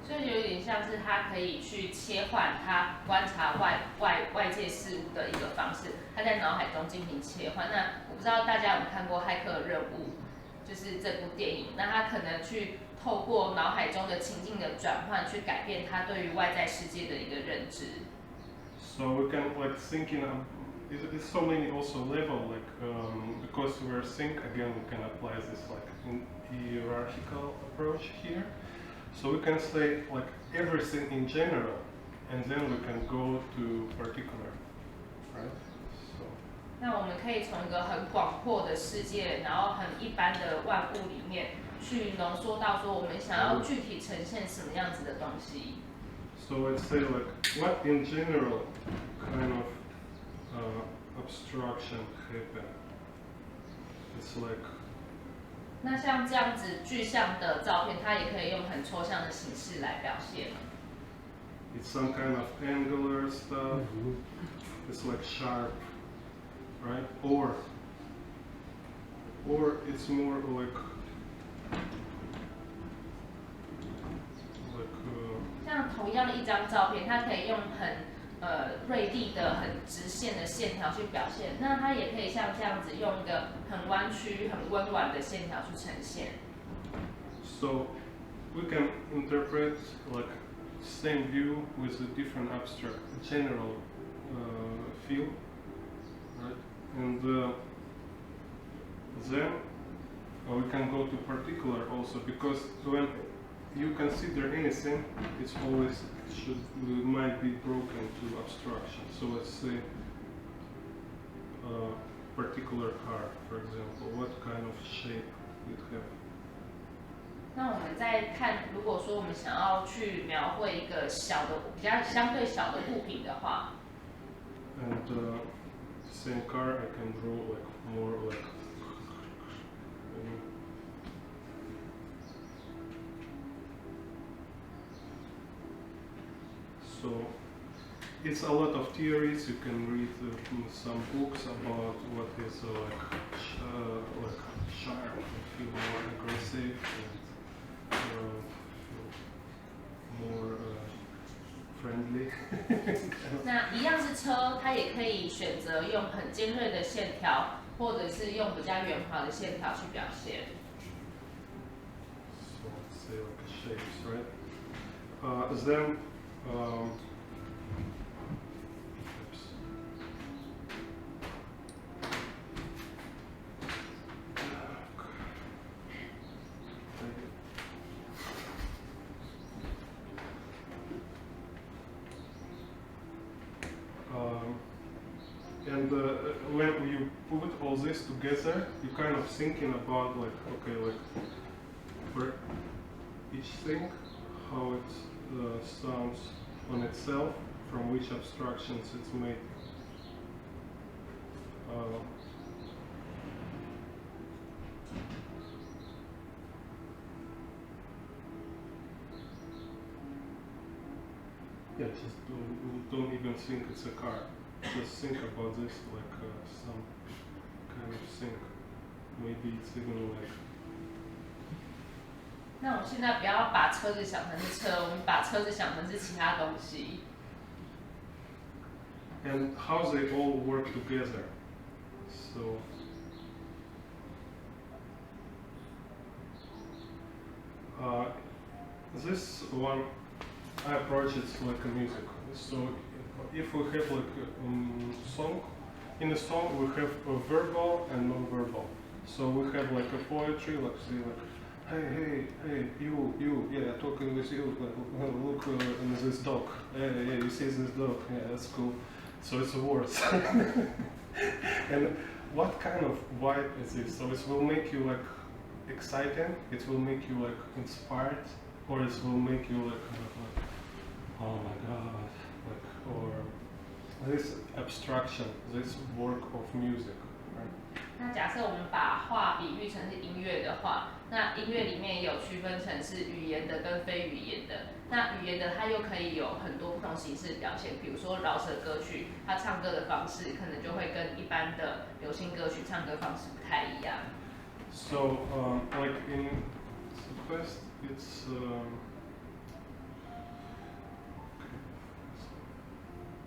所以有点像是他可以去切换他观察外界事物的一个方式，他在脑海中进行切换。那我不知道大家有没有看过《骇客任务》，就是这部电影。那他可能去透过脑海中的情境的转换，去改变他对于外在世界的一个认知。So we can like thinking. It's so many also level like because we're sync again we can apply this like hierarchical approach here. So we can say like everything in general, and then we can go to particular, right? So. 那我们可以从一个很广阔的世界，然后很一般的万物里面，去浓缩到说我们想要具体呈现什么样子的东西。So let's say like what in general kind of abstraction happen. It's like. 那像这样子具象的照片，它也可以用很抽象的形式来表现。It's some kind of angular stuff. It's like sharp, right? Or it's more like 像同样的一张照片，它可以用很锐利的、很直线的线条去表现，那它也可以像这样子用一个很弯曲、很温婉的线条去呈现。So we can interpret like same view with a different abstract general feel, right? And then we can go to particular also, because when you consider anything, it's always might be broken to abstraction. So let's say particular car, for example, what kind of shape it have? 那我们再看，如果说我们想要去描绘一个小的、比较相对小的物品的话 And same car, I can draw like more like. So it's a lot of theories. You can read some books about what is like sharp, feel more aggressive, and more friendly. 那一样是车，它也可以选择用很尖锐的线条，或者是用比较圆滑的线条去表现。So let's say like shapes, right? Then. And when you put all this together, you kind of thinking about like, okay, like for each thing, how it sounds on itself, from which abstractions it's made. Yeah, just don't even think it's a car. Just think about this like some kind of thing. Maybe it's even like. 那我们现在不要把车子想成是车，我们把车子想成是其他东西。And how they all work together. So. This one, I approach it like a music. So if we have like a song, in a song we have a verbal and non-verbal. So we have like a poetry, like say like, hey, you, yeah, talking with you, like, look in this dog, yeah, you see this dog, yeah, that's cool. So it's words. And what kind of vibe is this? So it will make you like excited, it will make you like inspired, or it will make you like oh my god, like, or this abstraction, this work of music, right? 那假设我们把画比喻成是音乐的话，那音乐里面也有区分成是语言的跟非语言的。那语言的它又可以有很多不同形式表现，比如说饶舌歌曲，它唱歌的方式可能就会跟一般的流行歌曲唱歌方式不太一样。So like in first it's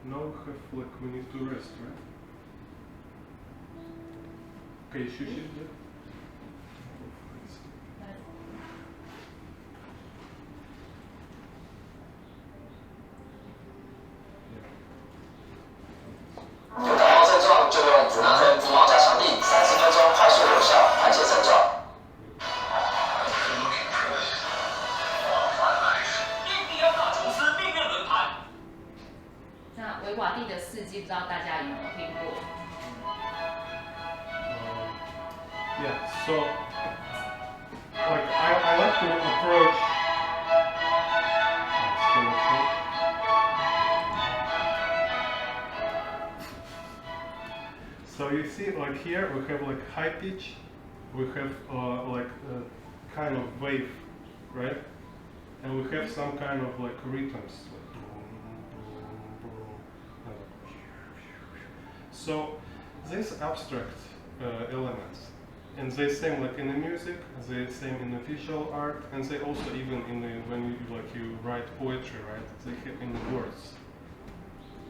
now we have like we need to rest, right? Okay, you should do. Yeah, so like I like to approach. So you see, like here we have like high pitch, we have like a kind of wave, right? And we have some kind of like rhythms. So these abstract elements, And they same like in the music, they same in the visual art, and they also even in the when you write poetry, right? They have in the words.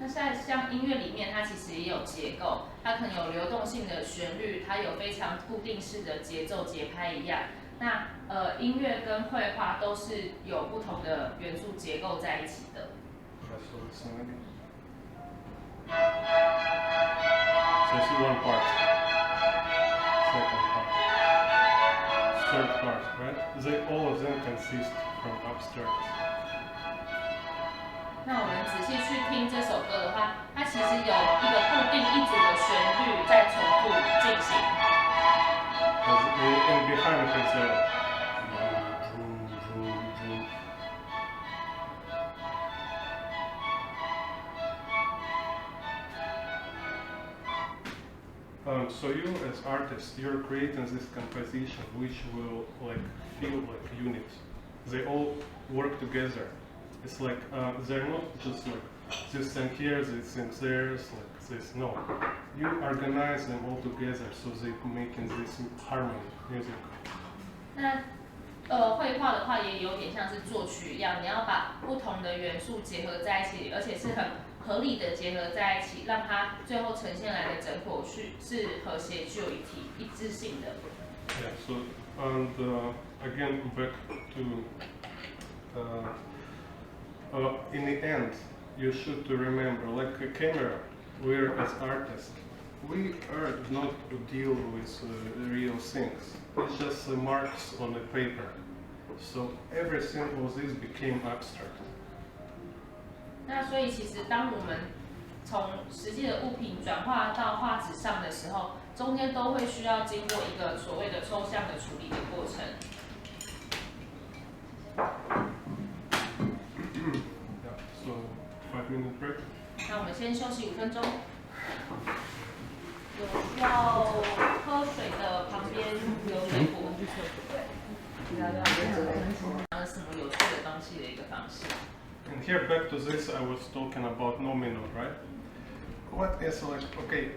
那像音乐里面，它其实也有结构，它可能有流动性的旋律，它有非常固定式的节奏节拍一样。那音乐跟绘画都是有不同的元素结构在一起的。So this is one part, second part, third part, right? They all of them consist from abstract. 那我们仔细去听这首歌的话，它其实有一个固定一组的旋律在重复进行。And behind it is a so you as artists, you're creating this composition which will like feel like unit. They all work together. It's like they're not just like this thing here, this thing there, like this. No, you organize them all together so they making this harmony music. 那绘画的话也有点像是作曲一样，你要把不同的元素结合在一起，而且是很合理的结合在一起，让它最后呈现来的整果是和谐具有一致性的。Yeah. So and again back to. In the end, you should to remember, like a camera, we're as artists, we are not to deal with real things. It's just marks on the paper. So everything of this became abstract. 那所以其实当我们从实际的物品转化到画纸上的时候，中间都会需要经过一个所谓的抽象的处理的过程。So 5-minute break. 那我们先休息5分钟。有需要喝水的旁边有水壶。什么有趣的东西的一个方式。And here back to this, I was talking about nominal, right? What is like, okay,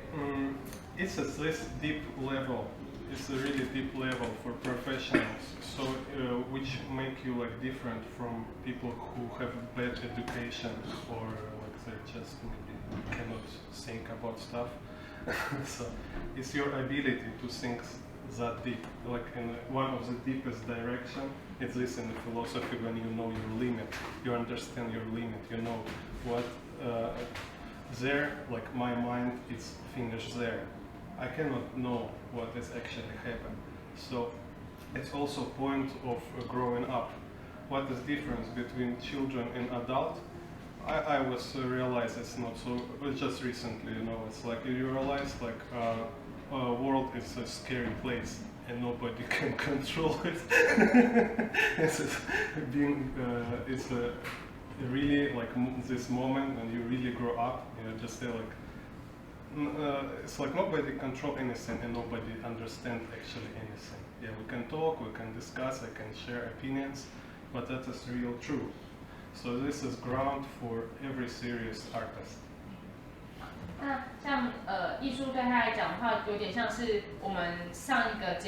it's at this deep level. It's a really deep level for professionals, so which make you like different from people who have bad education or like they just maybe cannot think about stuff. So it's your ability to think that deep, like in one of the deepest direction. It's this in the philosophy when you know your limit, you understand your limit, you know what there, like my mind is finished there. I cannot know what is actually happened. So it's also point of growing up. What is difference between children and adult? I was realized it's not so. Just recently, you know, it's like you realize like world is a scary place and nobody can control it. It's a really like this moment when you really grow up. You know, just say like. It's like nobody control anything and nobody understand actually anything. Yeah, we can talk, we can discuss, I can share opinions, but that is real true. So this is ground for every serious artist. 那像艺术对他来讲的话，有点像是我们上一个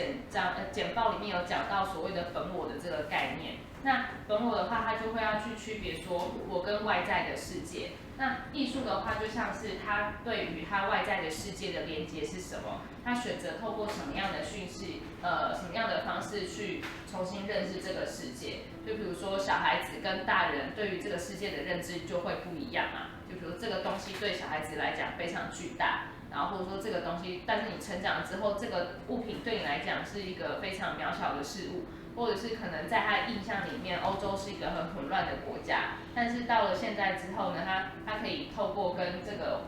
简报里面有讲到所谓的本我的这个概念。那本我的话，它就会要去区别说我跟外在的世界。那艺术的话，就像是他对于他外在的世界的连接是什么？他选择透过什么样的讯息，什么样的方式去重新认识这个世界？就比如说小孩子跟大人对于这个世界的认知就会不一样嘛。就比如这个东西对小孩子来讲非常巨大，然后或者说这个东西，但是你成长之后，这个物品对你来讲是一个非常渺小的事物。或者是可能在他的印象里面，欧洲是一个很混乱的国家，但是到了现在之后呢，他可以透过跟这个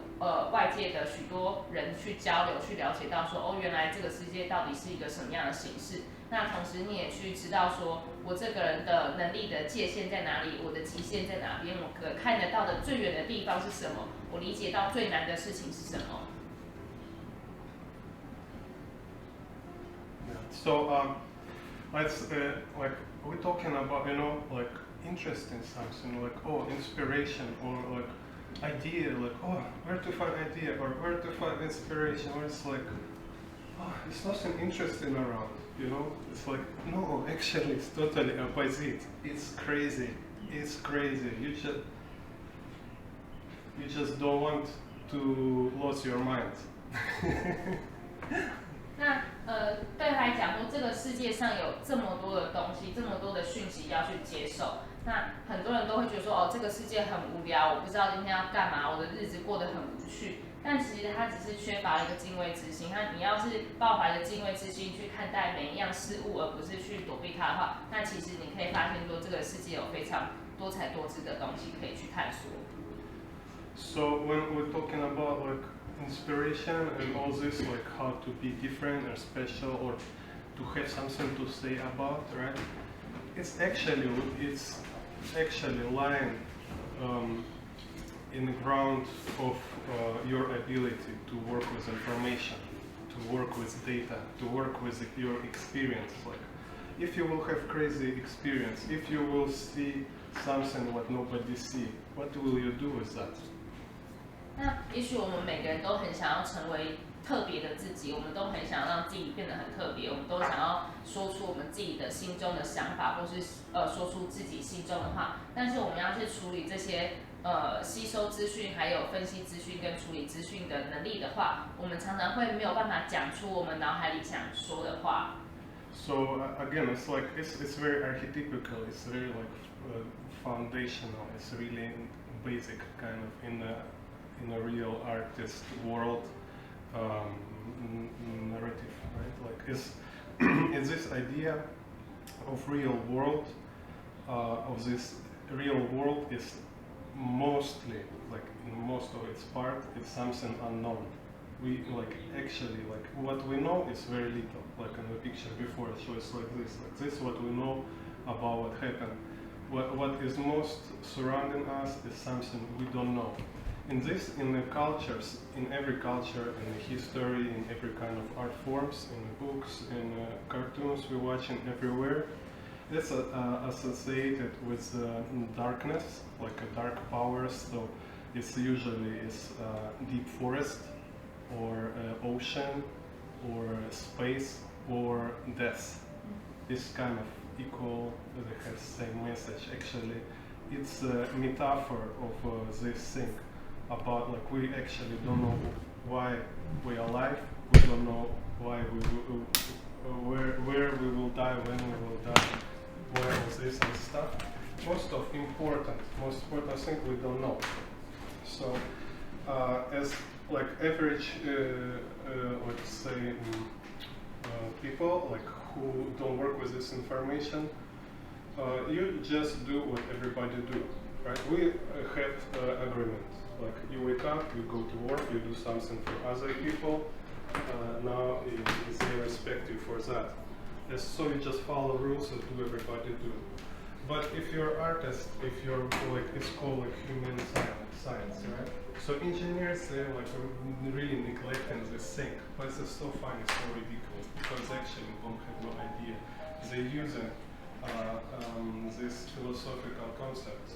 外界的许多人去交流，去了解到说，哦，原来这个世界到底是一个什么样的形式。那同时你也去知道说，我这个人的能力的界限在哪里，我的极限在哪边，我可看得到的最远的地方是什么，我理解到最难的事情是什么。So let's like we're talking about, you know, like interesting something, like oh inspiration or like idea, like oh where to find idea or where to find inspiration, or it's like oh, it's nothing interesting around, you know? It's like, no, actually, it's totally opposite. It's crazy. It's crazy. You just don't want to lose your mind. 那对他来讲说，这个世界上有这么多的东西，这么多的讯息要去接受。那很多人都会觉得说，哦，这个世界很无聊，我不知道今天要干嘛，我的日子过得很无趣。但其实他只是缺乏了一个敬畏之心。你要是抱怀着敬畏之心去看待每一样事物，而不是去躲避它的话，那其实你可以发现说，这个世界有非常多彩多姿的东西可以去探索。So when we're talking about like inspiration and all this, like how to be different or special or to have something to say about, right? It's actually lying in the ground of your ability to work with information, to work with data, to work with your experience. Like, if you will have crazy experience, if you will see something what nobody see, what will you do with that? 那也许我们每个人都很想要成为特别的自己，我们都很想要让自己变得很特别，我们都想要说出我们自己的心中的想法，或是说出自己心中的话。但是我们要去处理这些吸收资讯，还有分析资讯跟处理资讯的能力的话，我们常常会没有办法讲出我们脑海里想说的话。So again, it's like it's very archetypical. It's very like foundational. It's really basic, kind of in a real artist world narrative, right? Like it's this idea of real world. Of this real world is mostly, like in most of its part, it's something unknown. We like actually like what we know is very little. Like in the picture before, it shows like this. Like this, what we know about what happened. What is most surrounding us is something we don't know. In the cultures, in every culture, in the history, in every kind of art forms, in the books, in cartoons we're watching everywhere, it's associated with darkness, like dark powers. So it's usually deep forest, or ocean, or space, or death. This kind of equal, they have same message. Actually, it's a metaphor of this thing. About like we actually don't know why we are alive, we don't know why we will, where we will die, when we will die, where is this and stuff. Most important thing we don't know. So as like average, let's say people like who don't work with this information, you just do what everybody do, right? We have agreement. Like you wake up, you go to work, you do something for other people. Now they respect you for that. And so you just follow rules and do everybody do. But if you're an artist, if you're like it's called like human science, right? So engineers they're like really neglecting this thing. But it's so funny, so ridiculous because actually don't have no idea. They're using these philosophical concepts.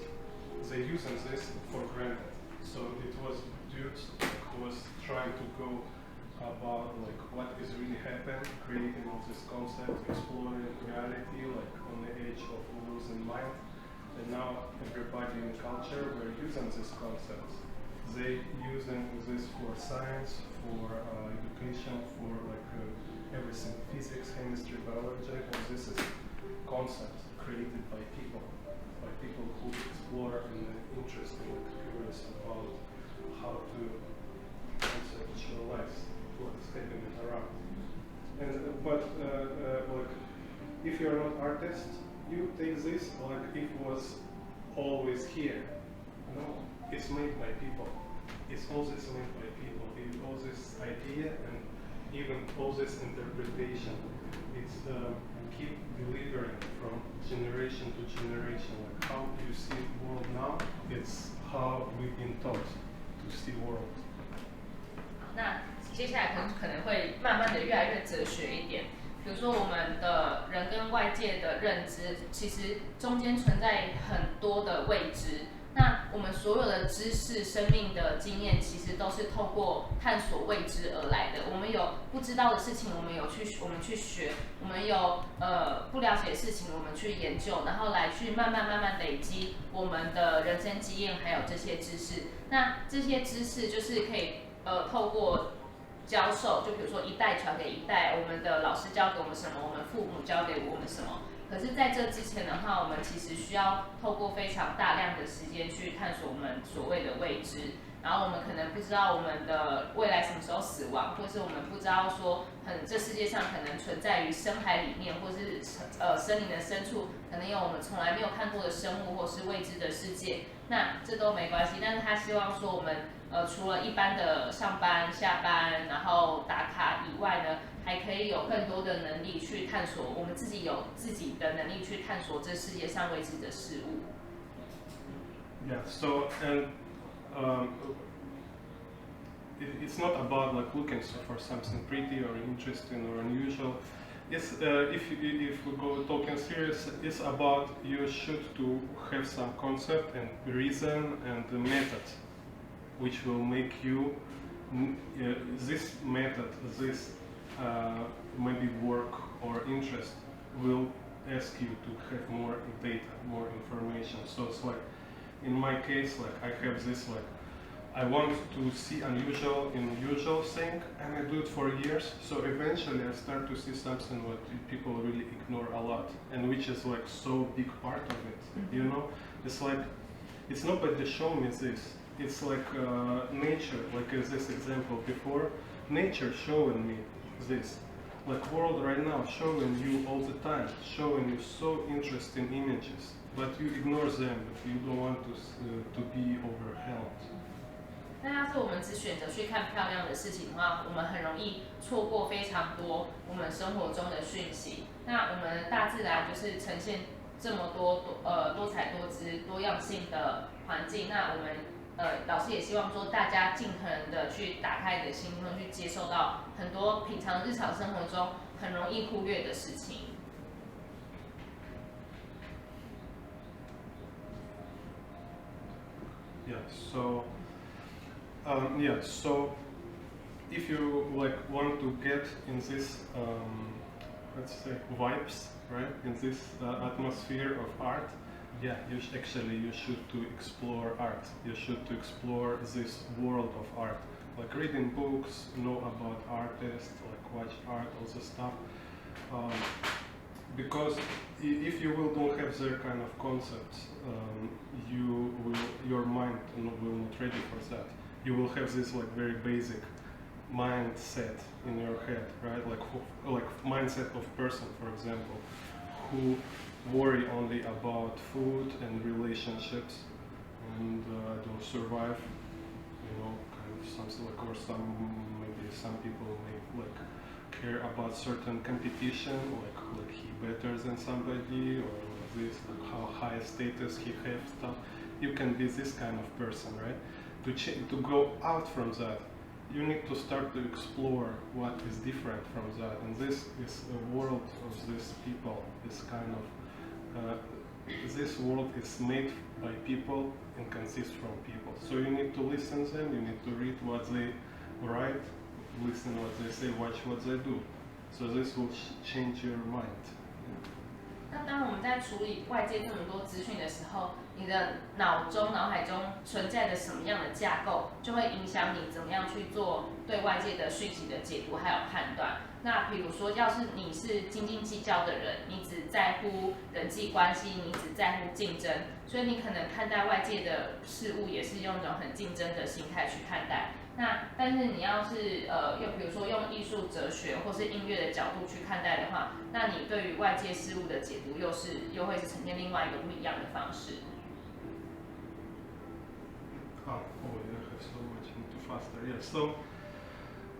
They're using this for granted. So it was dude who was trying to go about like what is really happening, creating all this concept, exploring reality, like on the edge of losing mind. And now everybody in culture were using these concepts. They using this for science, for education, for like everything, physics, chemistry, biology, and this is concepts created by people who explore and interested and curious about how to conceptualize what is happening around. And but like if you're not artist, you take this like it was always here. No, it's made by people. It's all this made by people. It's all this idea and even all this interpretation. It's keep delivering from generation to generation. Like how you see the world now, it's how we've been taught to see world. 那接下来可能会慢慢的越来越哲学一点。比如说我们的人跟外界的认知，其实中间存在很多的未知。那我们所有的知识、生命的经验，其实都是透过探索未知而来的。我们有不知道的事情，我们去学；我们有不了解的事情，我们去研究，然后来去慢慢累积我们的人生经验，还有这些知识。那这些知识就是可以透过教授，就比如说一代传给一代，我们的老师教给我们什么，我们父母教给我们什么。可是在这之前的话，我们其实需要透过非常大量的时间去探索我们所谓的未知，然后我们可能不知道我们的未来什么时候死亡，或是我们不知道说这世界上可能存在于深海里面，或是森林的深处，可能有我们从来没有看过的生物，或是未知的世界。那这都没关系，但是他希望说我们除了一般的上班、下班，然后打卡以外呢，还可以有更多的能力去探索，我们自己有自己的能力去探索这世界上未知的事物。Yeah. So it's not about like looking for something pretty or interesting or unusual. It's if we go talking serious, it's about you should to have some concept and reason and the method, which will make you this method, this maybe work or interest will ask you to have more data, more information. So it's like in my case, like I have this like I want to see unusual in usual thing, and I do it for years. So eventually, I start to see something what people really ignore a lot, and which is like so big part of it. You know, it's like it's nobody show me this. It's like nature, like this example before. Nature showing me this. Like world right now showing you all the time, showing you so interesting images, but you ignore them. But you don't want to be overwhelmed. 那要是我们只选择去看漂亮的事情的话，我们很容易错过非常多我们生活中的讯息。那我们的大自然就是呈现这么多彩多姿、多样性的环境。那我们老师也希望说，大家尽可能的去打开你的心胸，去接受到很多平常日常生活中很容易忽略的事情。Yeah. So. So if you like want to get in this, let's say, vibes, right, in this atmosphere of art, yeah, you should to explore art. You should to explore this world of art, like reading books, know about artists, like watch art, all the stuff. Because if you don't have their kind of concepts, your mind will not ready for that. You will have this like very basic mindset in your head, right? Like mindset of person, for example, who worry only about food and relationships and don't survive, you know, kind of something like, or maybe some people may like care about certain competition, like he better than somebody, or this, like how high status he has stuff. You can be this kind of person, right? To go out from that, you need to start to explore what is different from that, and this is a world of these people. This kind of this world is made by people and consists from people. So you need to listen to them. You need to read what they write, listen what they say, watch what they do. So this will change your mind. 那当我们在处理外界这么多资讯的时候，你的脑海中存在着什么样的架构，就会影响你怎么样去做对外界的讯息的解读还有判断。那比如说，要是你是斤斤计较的人，你只在乎人际关系，你只在乎竞争，所以你可能看待外界的事物也是用一种很竞争的心态去看待。那但是你要是又比如说用艺术哲学或是音乐的角度去看待的话，那你对于外界事物的解读又会是呈现另外一个不一样的方式。Oh, yeah, so much too faster. Yeah. So,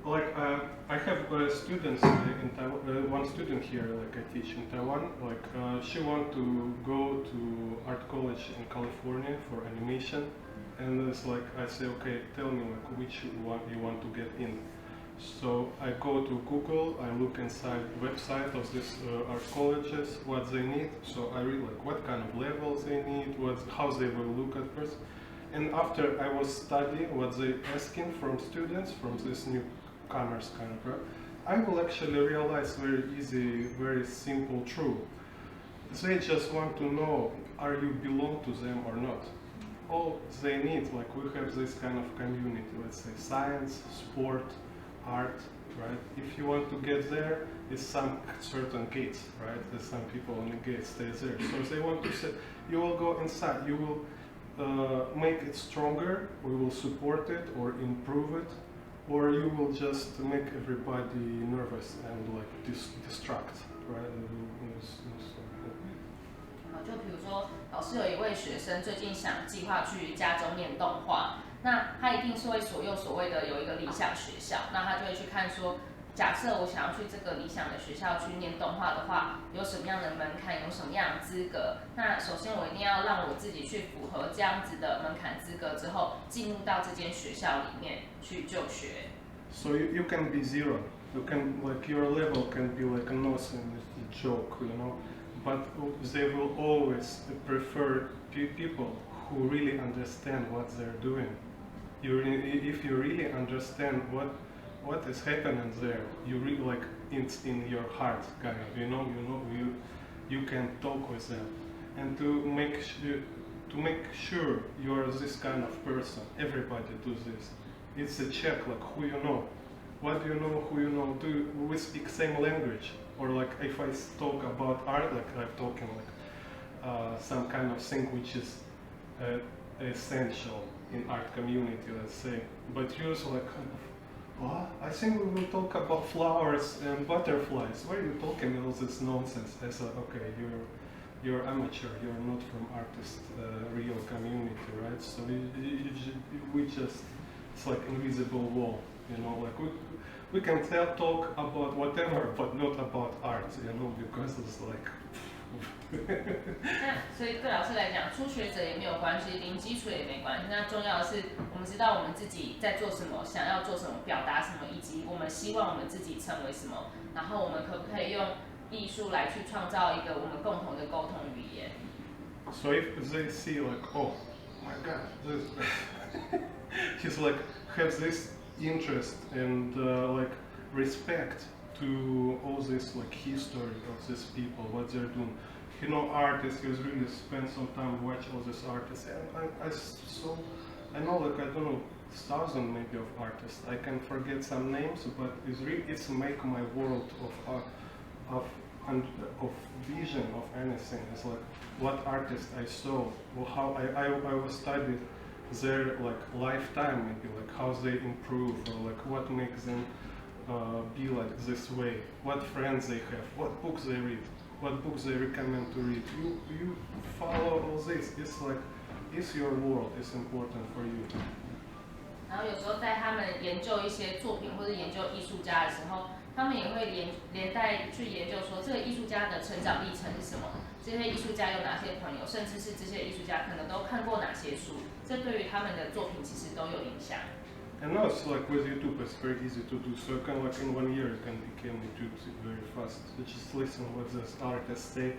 like I have students in Taiwan. One student here, like I teach in Taiwan. Like she want to go to art college in California for animation. And it's like I say, okay, tell me like which one you want to get in. So I go to Google, I look inside website of these art colleges, what they need. So I read like what kind of levels they need, how they will look at first. And after I was studying what they asking from students, from this newcomers kind of, I will actually realize very easy, very simple truth. They just want to know, are you belong to them or not? All they need, like we have this kind of community, let's say science, sport, art, right? If you want to get there, it's some certain gates, right? There's some people on the gate stay there. So they want to say, you will go inside, you will make it stronger, we will support it or improve it, or you will just make everybody nervous and like distract, right? 就比如说，老师有一位学生最近想计划去加州念动画，那他一定是会所谓的有一个理想学校，那他就会去看说，假设我想要去这个理想的学校去念动画的话，有什么样的门槛，有什么样的资格？那首先我一定要让我自己去符合这样子的门槛资格之后，进入到这间学校里面去就学。So you can be zero. You can like your level can be like a nothing, a joke, you know. But they will always prefer people who really understand what they're doing. If you really understand what is happening there, you really like it's in your heart, kind of. You can talk with them, and to make sure you are this kind of person. Everybody does this. It's a check, like who you know. What do you know? Who you know? Do we speak same language? Or like if I talk about art, like I'm talking like some kind of thing which is essential in art community, let's say. But use like, what? I think we will talk about flowers and butterflies. Why are you talking all this nonsense? I said, okay, you're amateur. You're not from artist real community, right? So we just it's like invisible wall, you know, like we can talk about whatever, but not about art, you know, because it's like. 那所以对老师来讲，初学者也没有关系，零基础也没关系。那重要的是，我们知道我们自己在做什么，想要做什么，表达什么，以及我们希望我们自己成为什么。然后我们可不可以用艺术来去创造一个我们共同的沟通语言 So if they see like, oh my God, this he's like has this interest and like respect to all this like history of these people, what they're doing. You know, artists, he's really spent some time watch all these artists, and I know like I don't know, thousand maybe of artists. I can forget some names, but it's make my world of vision of anything. It's like what artist I saw, or how I was studied their like lifetime, maybe like how they improve, or like what makes them be like this way, what friends they have, what books they read, what books they recommend to read. You follow all this. It's like it's your world. It's important for you. 然后有时候在他们研究一些作品或者研究艺术家的时候，他们也会连带去研究说这个艺术家的成长历程是什么，这些艺术家有哪些朋友，甚至是这些艺术家可能都看过哪些书，这对于他们的作品其实都有影响。And now it's like with YouTube, it's very easy to do. So kind of like in 1 year, you can become YouTube very fast. You just listen what the artists say.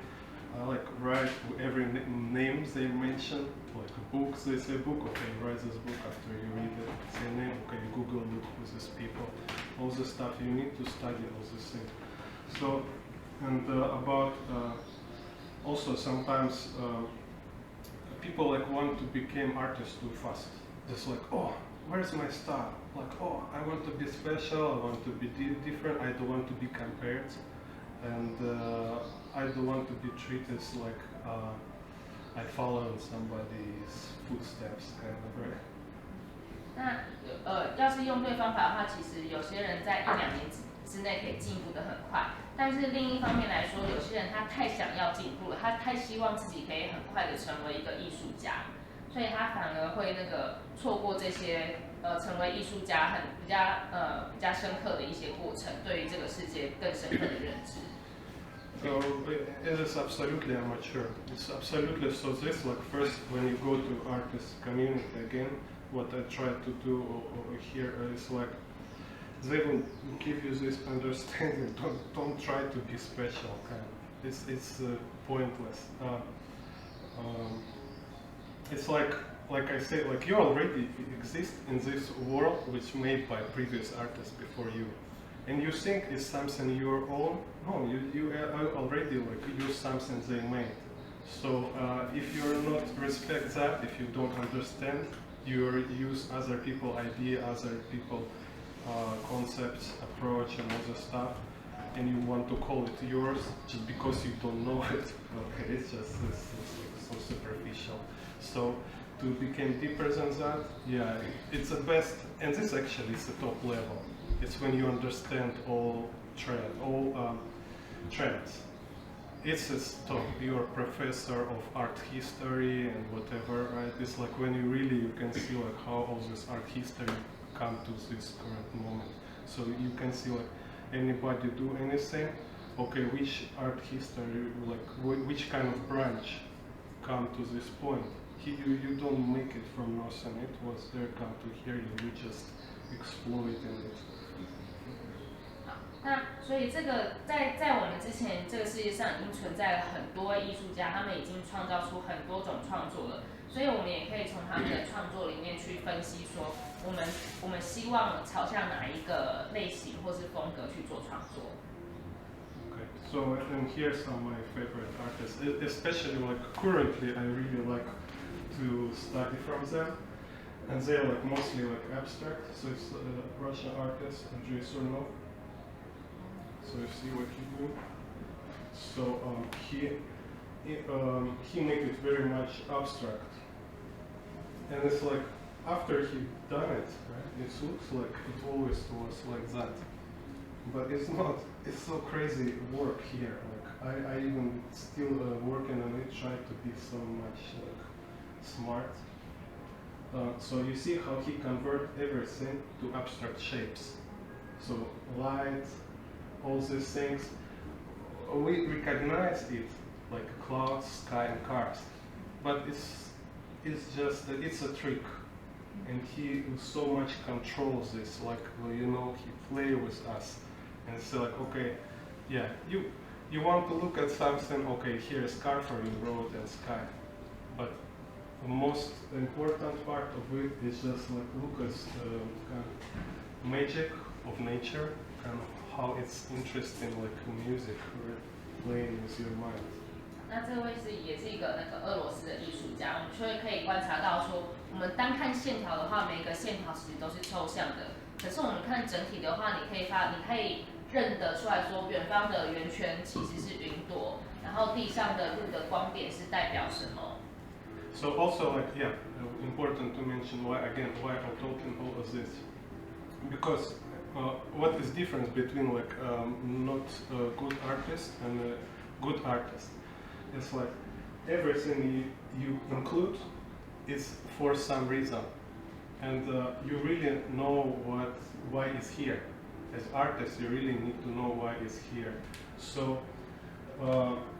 Like write every names they mention, like books. They say book, okay, write this book after you read it. Say name, okay, Google look with these people. All the stuff you need to study all these things. So and about also sometimes people like want to become artists too fast. Just like where's my style? Like, I want to be special, I want to be different, I don't want to be compared, and I don't want to be treated like I follow in somebody's footsteps, kind of, right? 那要是用对方法的话，其实有些人在1-2年之内可以进步得很快，但是另一方面来说，有些人他太想要进步了，他太希望自己可以很快的成为一个艺术家。所以他反而会错过这些成为艺术家比较深刻的一些过程，对于这个世界更深刻的认知。So it is absolutely amateur. It's absolutely so. This like first when you go to artist community again, what I try to do here is like they will give you this understanding. Don't try to be special. Kind of. It's pointless. It's like I say, like you already exist in this world which made by previous artists before you, and you think it's something your own. No, you already like use something they made. So if you're not respect that, if you don't understand, you use other people idea, other people concepts, approach, and other stuff, and you want to call it yours just because you don't know it. Okay, it's just it's so superficial. So to become deeper than that, yeah, it's the best, and this actually is the top level. It's when you understand all trends. It's a top. You're a professor of art history and whatever, right? It's like when you can see like how all this art history come to this current moment. So you can see like anybody do anything. Okay, which art history, like which kind of branch come to this point? You don't make it from nothing. It was there, come to here. You just exploiting it. 那所以这个在我们之前，这个世界上已经存在了很多艺术家，他们已经创造出很多种创作了。所以我们也可以从他们的创作里面去分析说，我们希望朝向哪一个类型或是风格去做创作。Okay, so and here's some of my favorite artists, especially like currently I really like to study from them, and they're like mostly like abstract. So it's Russian artist Andrei Surnov. So you see what he do. So he make it very much abstract, and it's like after he done it, right? It looks like it always was like that, but it's not. It's so crazy work here. Like I even still working on it, try to be so much like smart. So you see how he convert everything to abstract shapes. So light, all these things, we recognize it like clouds, sky, and cars, but it's just it's a trick, and he so much controls this. Like he play with us, and it's like okay, yeah, you want to look at something. Okay, here is car for you, road and sky, but the most important part of it is just like look at kind of magic of nature, kind of how it's interesting, like music, playing with your mind. 那这位也是一个俄罗斯的艺术家，我们就会可以观察到说，我们单看线条的话，每一个线条其实都是抽象的。可是我们看整体的话，你可以认得出来说，远方的圆圈其实是云朵，然后地上的路的光点是代表什么。So also like important to mention why I'm talking all of this, because what is difference between like not a good artist and a good artist? It's like everything you include is for some reason, and you really know why it's here. As artists, you really need to know why it's here. So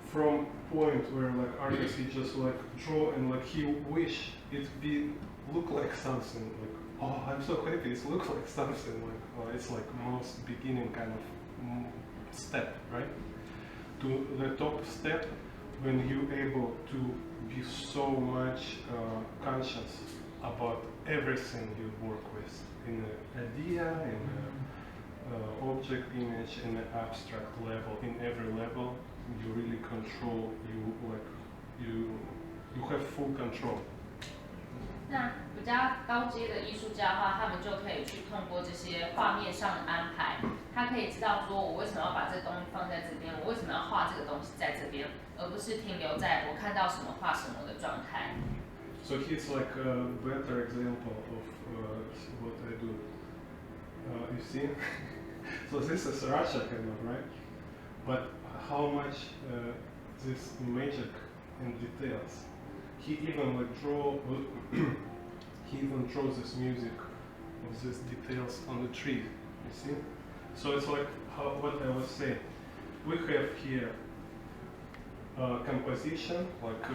from point where like artist he just like draw and like he wish it look like something like oh I'm so happy it looks like something like it's like most beginning kind of step, right, to the top step when you able to be so much conscious about everything you work with in an idea, in an object image, in an abstract level, in every level you really control, you have full control. 那比较高阶的艺术家的话，他们就可以去通过这些画面上的安排，他可以知道说我为什么要把这个东西放在这边，我为什么要画这个东西在这边，而不是停留在我看到什么画什么的状态。So he's like a better example of what I do. You see? So this is Russia kind of, right? But how much this magic and details. He even like he even draws this music of these details on the tree. You see? So it's like what I was saying. We have here composition like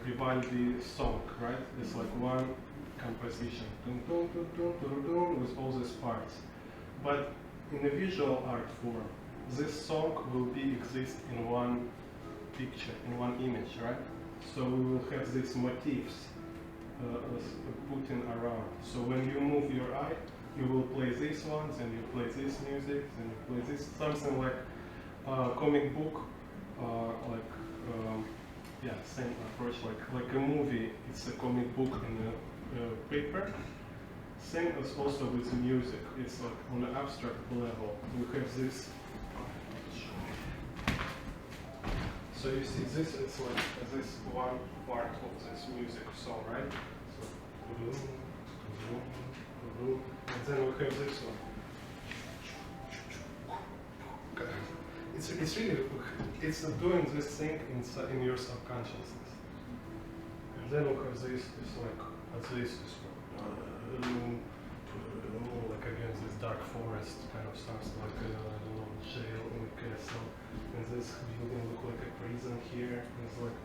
Vivaldi song, right? It's like one composition, dun, dun, dun, dun, dun, dun, with all these parts. But in a visual art form, this song will be exist in one picture, in one image, right? So we will have these motifs putting around. So when you move your eye, you will play these ones, and you play this music, and you play this, something like comic book, yeah, same approach, like a movie. It's a comic book in a paper. Same as also with music. It's like on an abstract level. We have this. So you see this, it's like this one part of this music song, right? So, and then we have this one. It's really, it's doing this thing in your subconsciousness. And then we have this, it's like, this one. Like again, this dark forest kind of sounds like a jail in a castle. And this building look like a prison here. And it's like,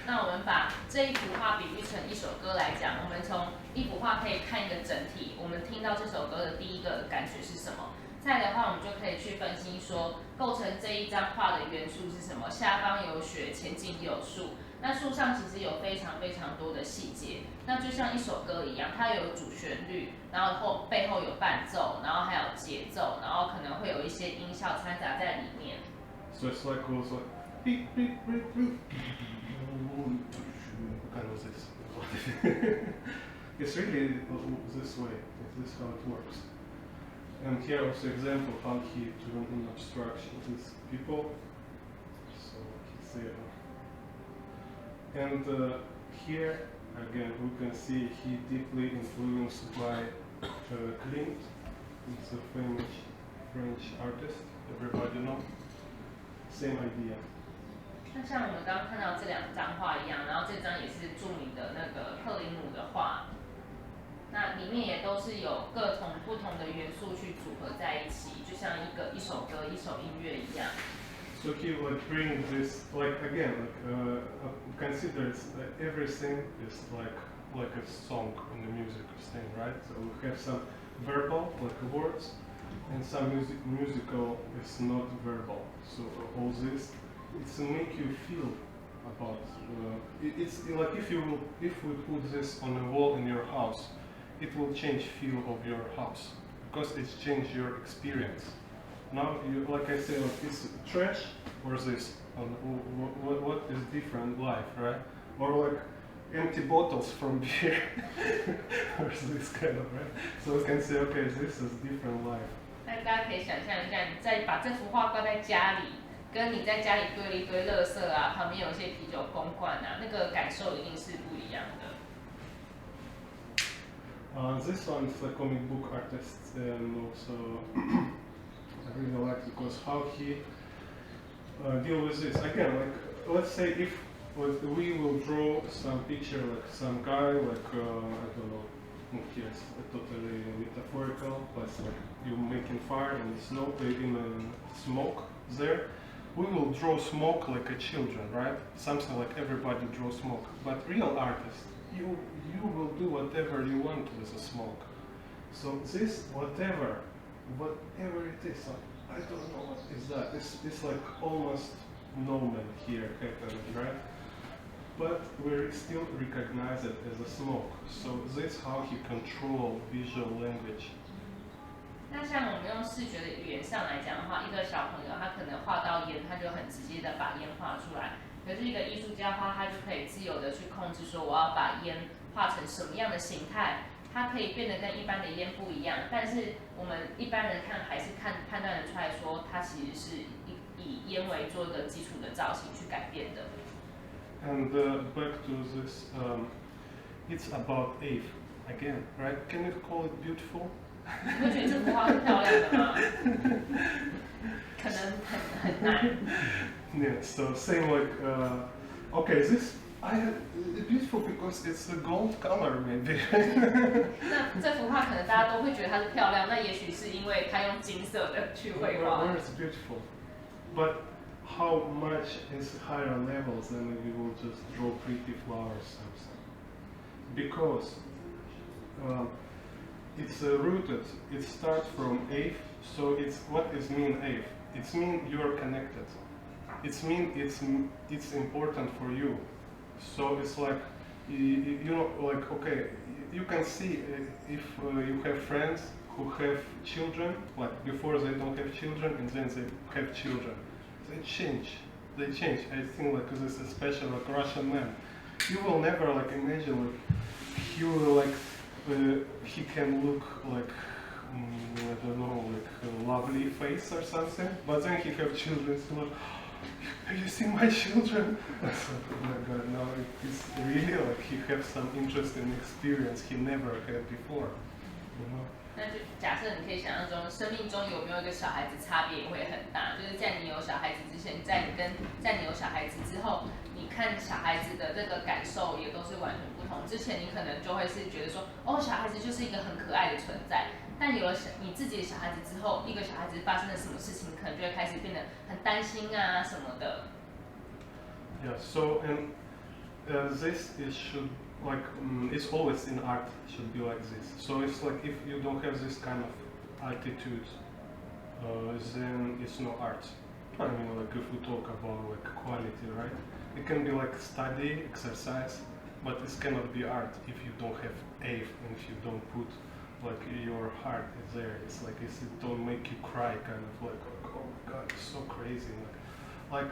那我们把这一幅画比喻成一首歌来讲，我们从一幅画可以看一个整体，我们听到这首歌的第一个感觉是什么？再来的话，我们就可以去分析说，构成这一张画的元素是什么？下方有雪，前景有树。那树上其实有非常非常多的细节，那就像一首歌一样，它有主旋律，然后背后有伴奏，然后还有节奏，然后可能会有一些音效掺杂在里面。So it's like also beep beep beep beep. Kind of this. It's really this way. This is how it works. And here also example how he turned in abstraction these people. So he's there. And here again we can see he deeply influenced by Klimt. It's a famous French artist. Everybody know. Same idea. 那像我们刚刚看到这两张画一样，然后这张也是著名的那个克林姆的画，那里面也都是有各种不同的元素去组合在一起，就像一首歌、一首音乐一样。So he would bring this, like again, considers that everything is like a song in the music thing, right? So we have some verbal, like words, and some musical is not verbal. So all this, it's to make you feel about. It's like if we put this on a wall in your house, it will change feel of your house because it's changed your experience. Now, like I say, like it's trash or this. What is different life, right? Or like empty bottles from beer, or this kind of, right? So we can say, okay, this is different life. 那大家可以想象一下，你再把这幅画挂在家里，跟你在家里堆了一堆垃圾啊，旁边有一些啤酒公罐啊，那个感受一定是不一样的。This one is a comic book artist, and also I really like because how he deal with this. Again, like let's say if we will draw some picture like some guy like I don't know. Yes, totally metaphorical, but like you making fire in the snow, in the smoke there. We will draw smoke like a children, right? Something like everybody draws smoke. But real artists, you will do whatever you want with the smoke. So this whatever it is, I don't know what is that. It's like almost no man here happening, right? But we still recognize it as a smoke. So this is how he control visual language. 那像我们用视觉的语言上来讲的话，一个小朋友他可能画到烟，他就很直接的把烟画出来。可是一个艺术家的话，他就可以自由的去控制说我要把烟画成什么样的形态，它可以变得跟一般的烟不一样。但是我们一般人看还是判断得出来说，它其实是以烟为做一个基础的造型去改变的。And back to this, it's about Eve again, right? Can you call it beautiful? 你会觉得这幅画是漂亮的吗？可能很难。Yeah. So same like, okay, this beautiful because it's a gold color maybe. 那这幅画可能大家都会觉得它是漂亮，那也许是因为它用金色的去绘画。Where it's beautiful, but how much is higher levels than we will just draw pretty flowers something. because it's rooted. It starts from Ave. So it's what is mean Ave? It's mean you are connected. It's mean it's important for you. So it's like you know, like okay, you can see if you have friends who have children, like before they don't have children and then they have children. They change. I think like this is special like Russian man. You will never like imagine like he will like he can look like I don't know like a lovely face or something, but then he have children. So like, have you seen my children? So, oh my God, no, it's really like he have some interesting experience he never had before, you know. 那就假设你可以想象中，生命中有没有一个小孩子差别也会很大，就是在你有小孩子之前，在你有小孩子之后，你看小孩子的这个感受也都是完全不同。之前你可能就会是觉得说，哦，小孩子就是一个很可爱的存在，但有了你自己的小孩子之后，一个小孩子发生了什么事情，可能就会开始变得很担心啊什么的。Yeah. So and this is should like it's always in art should be like this. So it's like if you don't have this kind of attitude, then it's no art. I mean, like if we talk about like quality, right? It can be like study, exercise, but it cannot be art if you don't have aim and if you don't put like your heart is there. It's like it don't make you cry, kind of like oh my God, it's so crazy. Like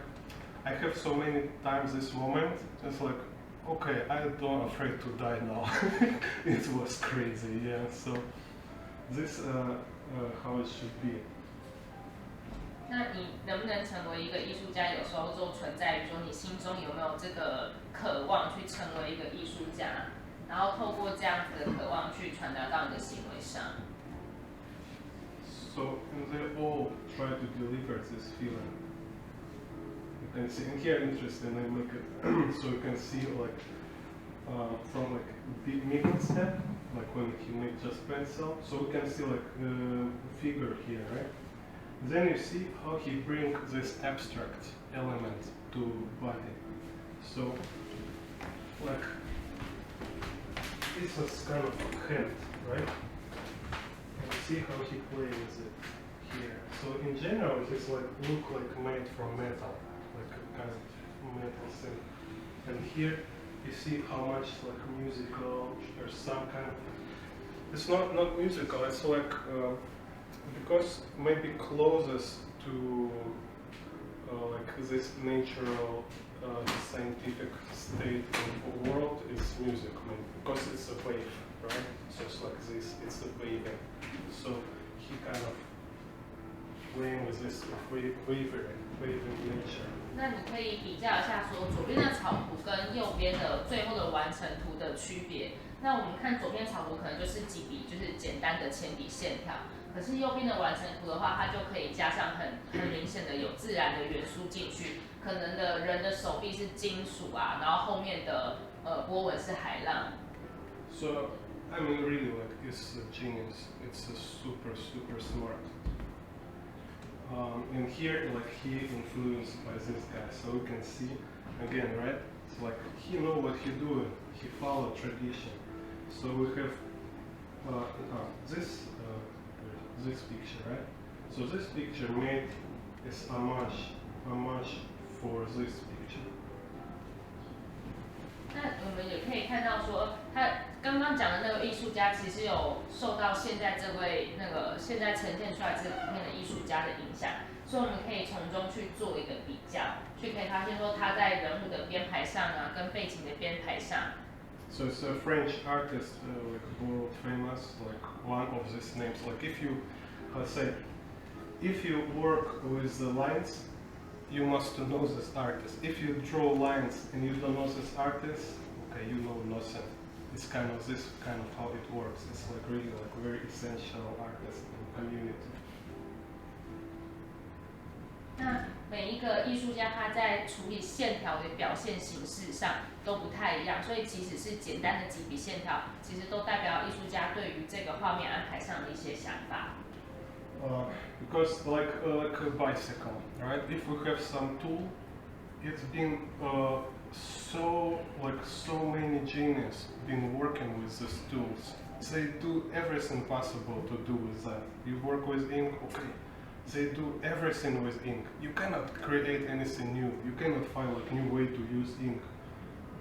I have so many times this moment. It's like okay, I'm not afraid to die now. It was crazy, yeah. So this how it should be. 那你能不能成为一个艺术家？有时候就存在于说你心中有没有这个渴望去成为一个艺术家，然后透过这样子的渴望去传达到你的行为上。So they all try to deliver this feeling. You can see, and here interesting, I make it so you can see like from like big middle step, like when he make just pencil, so we can see like the figure here, right? Then you see how he bring this abstract element to body. So like this is kind of a hand, right? And see how he plays with it here. So in general, it's like look like made from metal, like a kind of metal thing. And here you see how much like musical or some kind of. It's not musical. It's like because maybe closest to like this natural scientific state of the world is music, maybe, because it's a wave, right? So it's like this. It's a waving. So he kind of playing with this waving nature. 那你可以比较一下说左边的草图跟右边的最后的完成图的区别。那我们看左边草图可能就是几笔就是简单的铅笔线条，可是右边的完成图的话，它就可以加上很明显的有自然的元素进去，可能的人的手臂是金属啊，然后后面的波纹是海浪。So I mean, really, like it's a genius. It's a super smart. And here, like he influenced by this guy, so we can see again, right? It's like he know what he doing. He follow tradition. So we have this picture, right? So this picture made is homage for this picture. 那我们也可以看到说，他刚刚讲的那个艺术家，其实有受到现在这位现在呈现出来这个图片的艺术家的影响，所以我们可以从中去做一个比较，去可以发现说他在人物的编排上啊，跟背景的编排上。So it's a French artist, like world famous, like one of these names. Like if you, if you work with the lines, you must know this artist. If you draw lines and you don't know this artist, okay, you know nothing. It's kind of this kind of how it works. It's like really like very essential artist in community. 那每一个艺术家他在处理线条的表现形式上都不太一样，所以即使是简单的几笔线条，其实都代表艺术家对于这个画面安排上的一些想法。Because like a bicycle, right? If we have some tool, it's been so many many genius been working with these tools. They do everything possible to do with that. You work with ink, okay. They do everything with ink. You cannot create anything new. You cannot find like new way to use ink.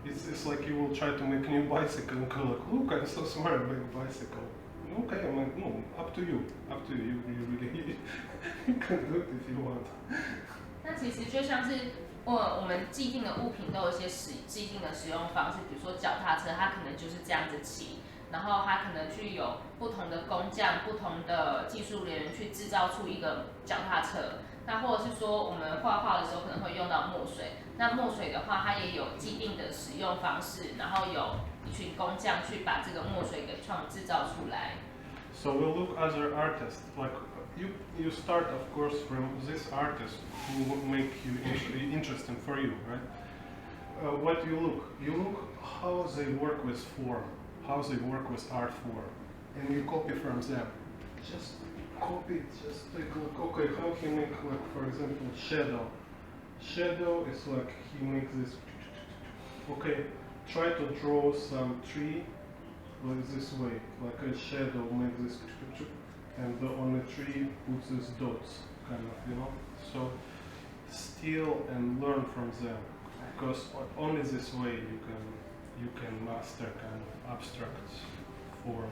It's like you will try to make a new bicycle and go like, look, I'm so smart, I make a bicycle. Okay, I'm like, no, up to you. You really you can do it if you want. 那其实就像是我们既定的物品都有一些既定的使用方式，比如说脚踏车，它可能就是这样子骑，然后它可能去有不同的工匠、不同的技术人员去制造出一个脚踏车。那或者是说我们画画的时候可能会用到墨水，那墨水的话它也有既定的使用方式，然后有一群工匠去把这个墨水给制造出来。So we'll look other artists. Like you start, of course, from this artist who will make you interesting for you, right? What you look how they work with form, how they work with art form, and you copy from them. Just copy, just take a look. Okay, how he make, like, for example, shadow. Shadow is like he makes this. Okay, try to draw some tree like this way, like a shadow, make this, and on a tree put these dots, kind of, you know. So steal and learn from them, because only this way you can master kind of abstract form.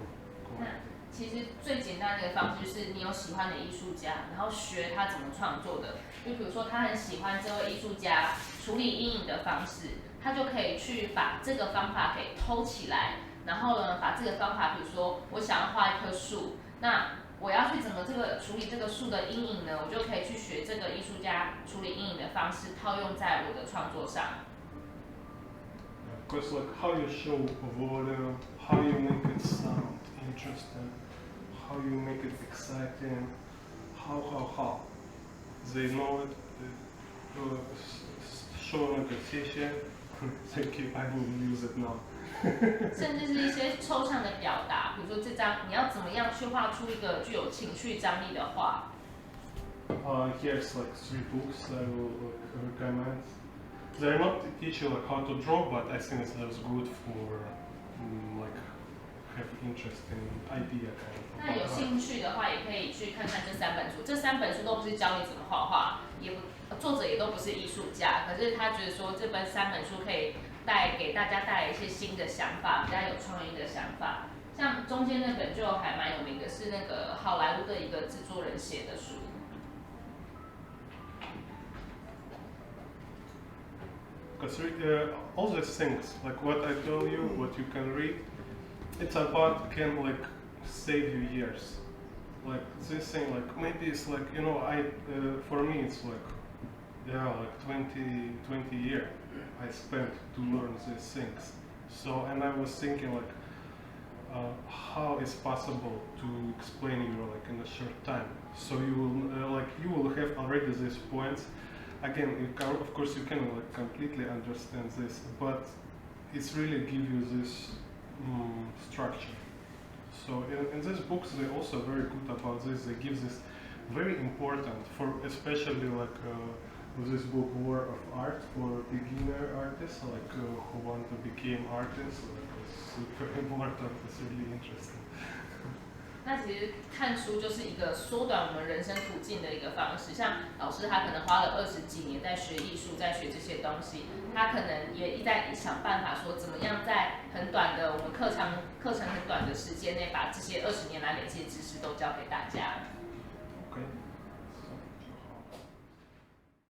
其实最简单的一个方式就是你有喜欢的艺术家，然后学他怎么创作的。就比如说他很喜欢这位艺术家处理阴影的方式，他就可以去把这个方法给偷起来，然后呢，把这个方法，比如说我想要画一棵树，那我要去怎么处理这个树的阴影呢？我就可以去学这个艺术家处理阴影的方式，套用在我的创作上。Because like how you show volume, how you make it sound interesting, how you make it exciting, how they know it. Show like a session. Thank you. I will use it now. 甚至是一些抽象的表达，比如说这张你要怎么样去画出一个具有情绪张力的画。Here's like 3 books I will recommend. They're not teach you like how to draw, but I think it's good for like have interesting idea kind of. 那有兴趣的话，也可以去看看这3本书。这3本书都不是教你怎么画画，作者也都不是艺术家，可是他觉得说这3本书可以给大家带来一些新的想法，比较有创意的想法。像中间那本就还蛮有名的，是那个好莱坞的一个制作人写的书。Because all these things, like what I tell you, what you can read, it's about can like save you years. Like this thing, like maybe it's like for me it's like like 20 years I spent to learn these things. So and I was thinking like how it's possible to explain you like in a short time. So you will have already these points. Again, of course you can like completely understand this, but it's really give you this structure. So in these books they also very good about this. They give this very important for especially like with this book War of Art for beginner artists like who want to become artists. Like it's super important. It's really interesting. 那其实看书就是一个缩短我们人生途径的一个方式。像老师他可能花了20几年在学艺术，在学这些东西，他可能也在想办法说怎么样在很短的我们课程很短的时间内，把这些20年来累积的知识都教给大家。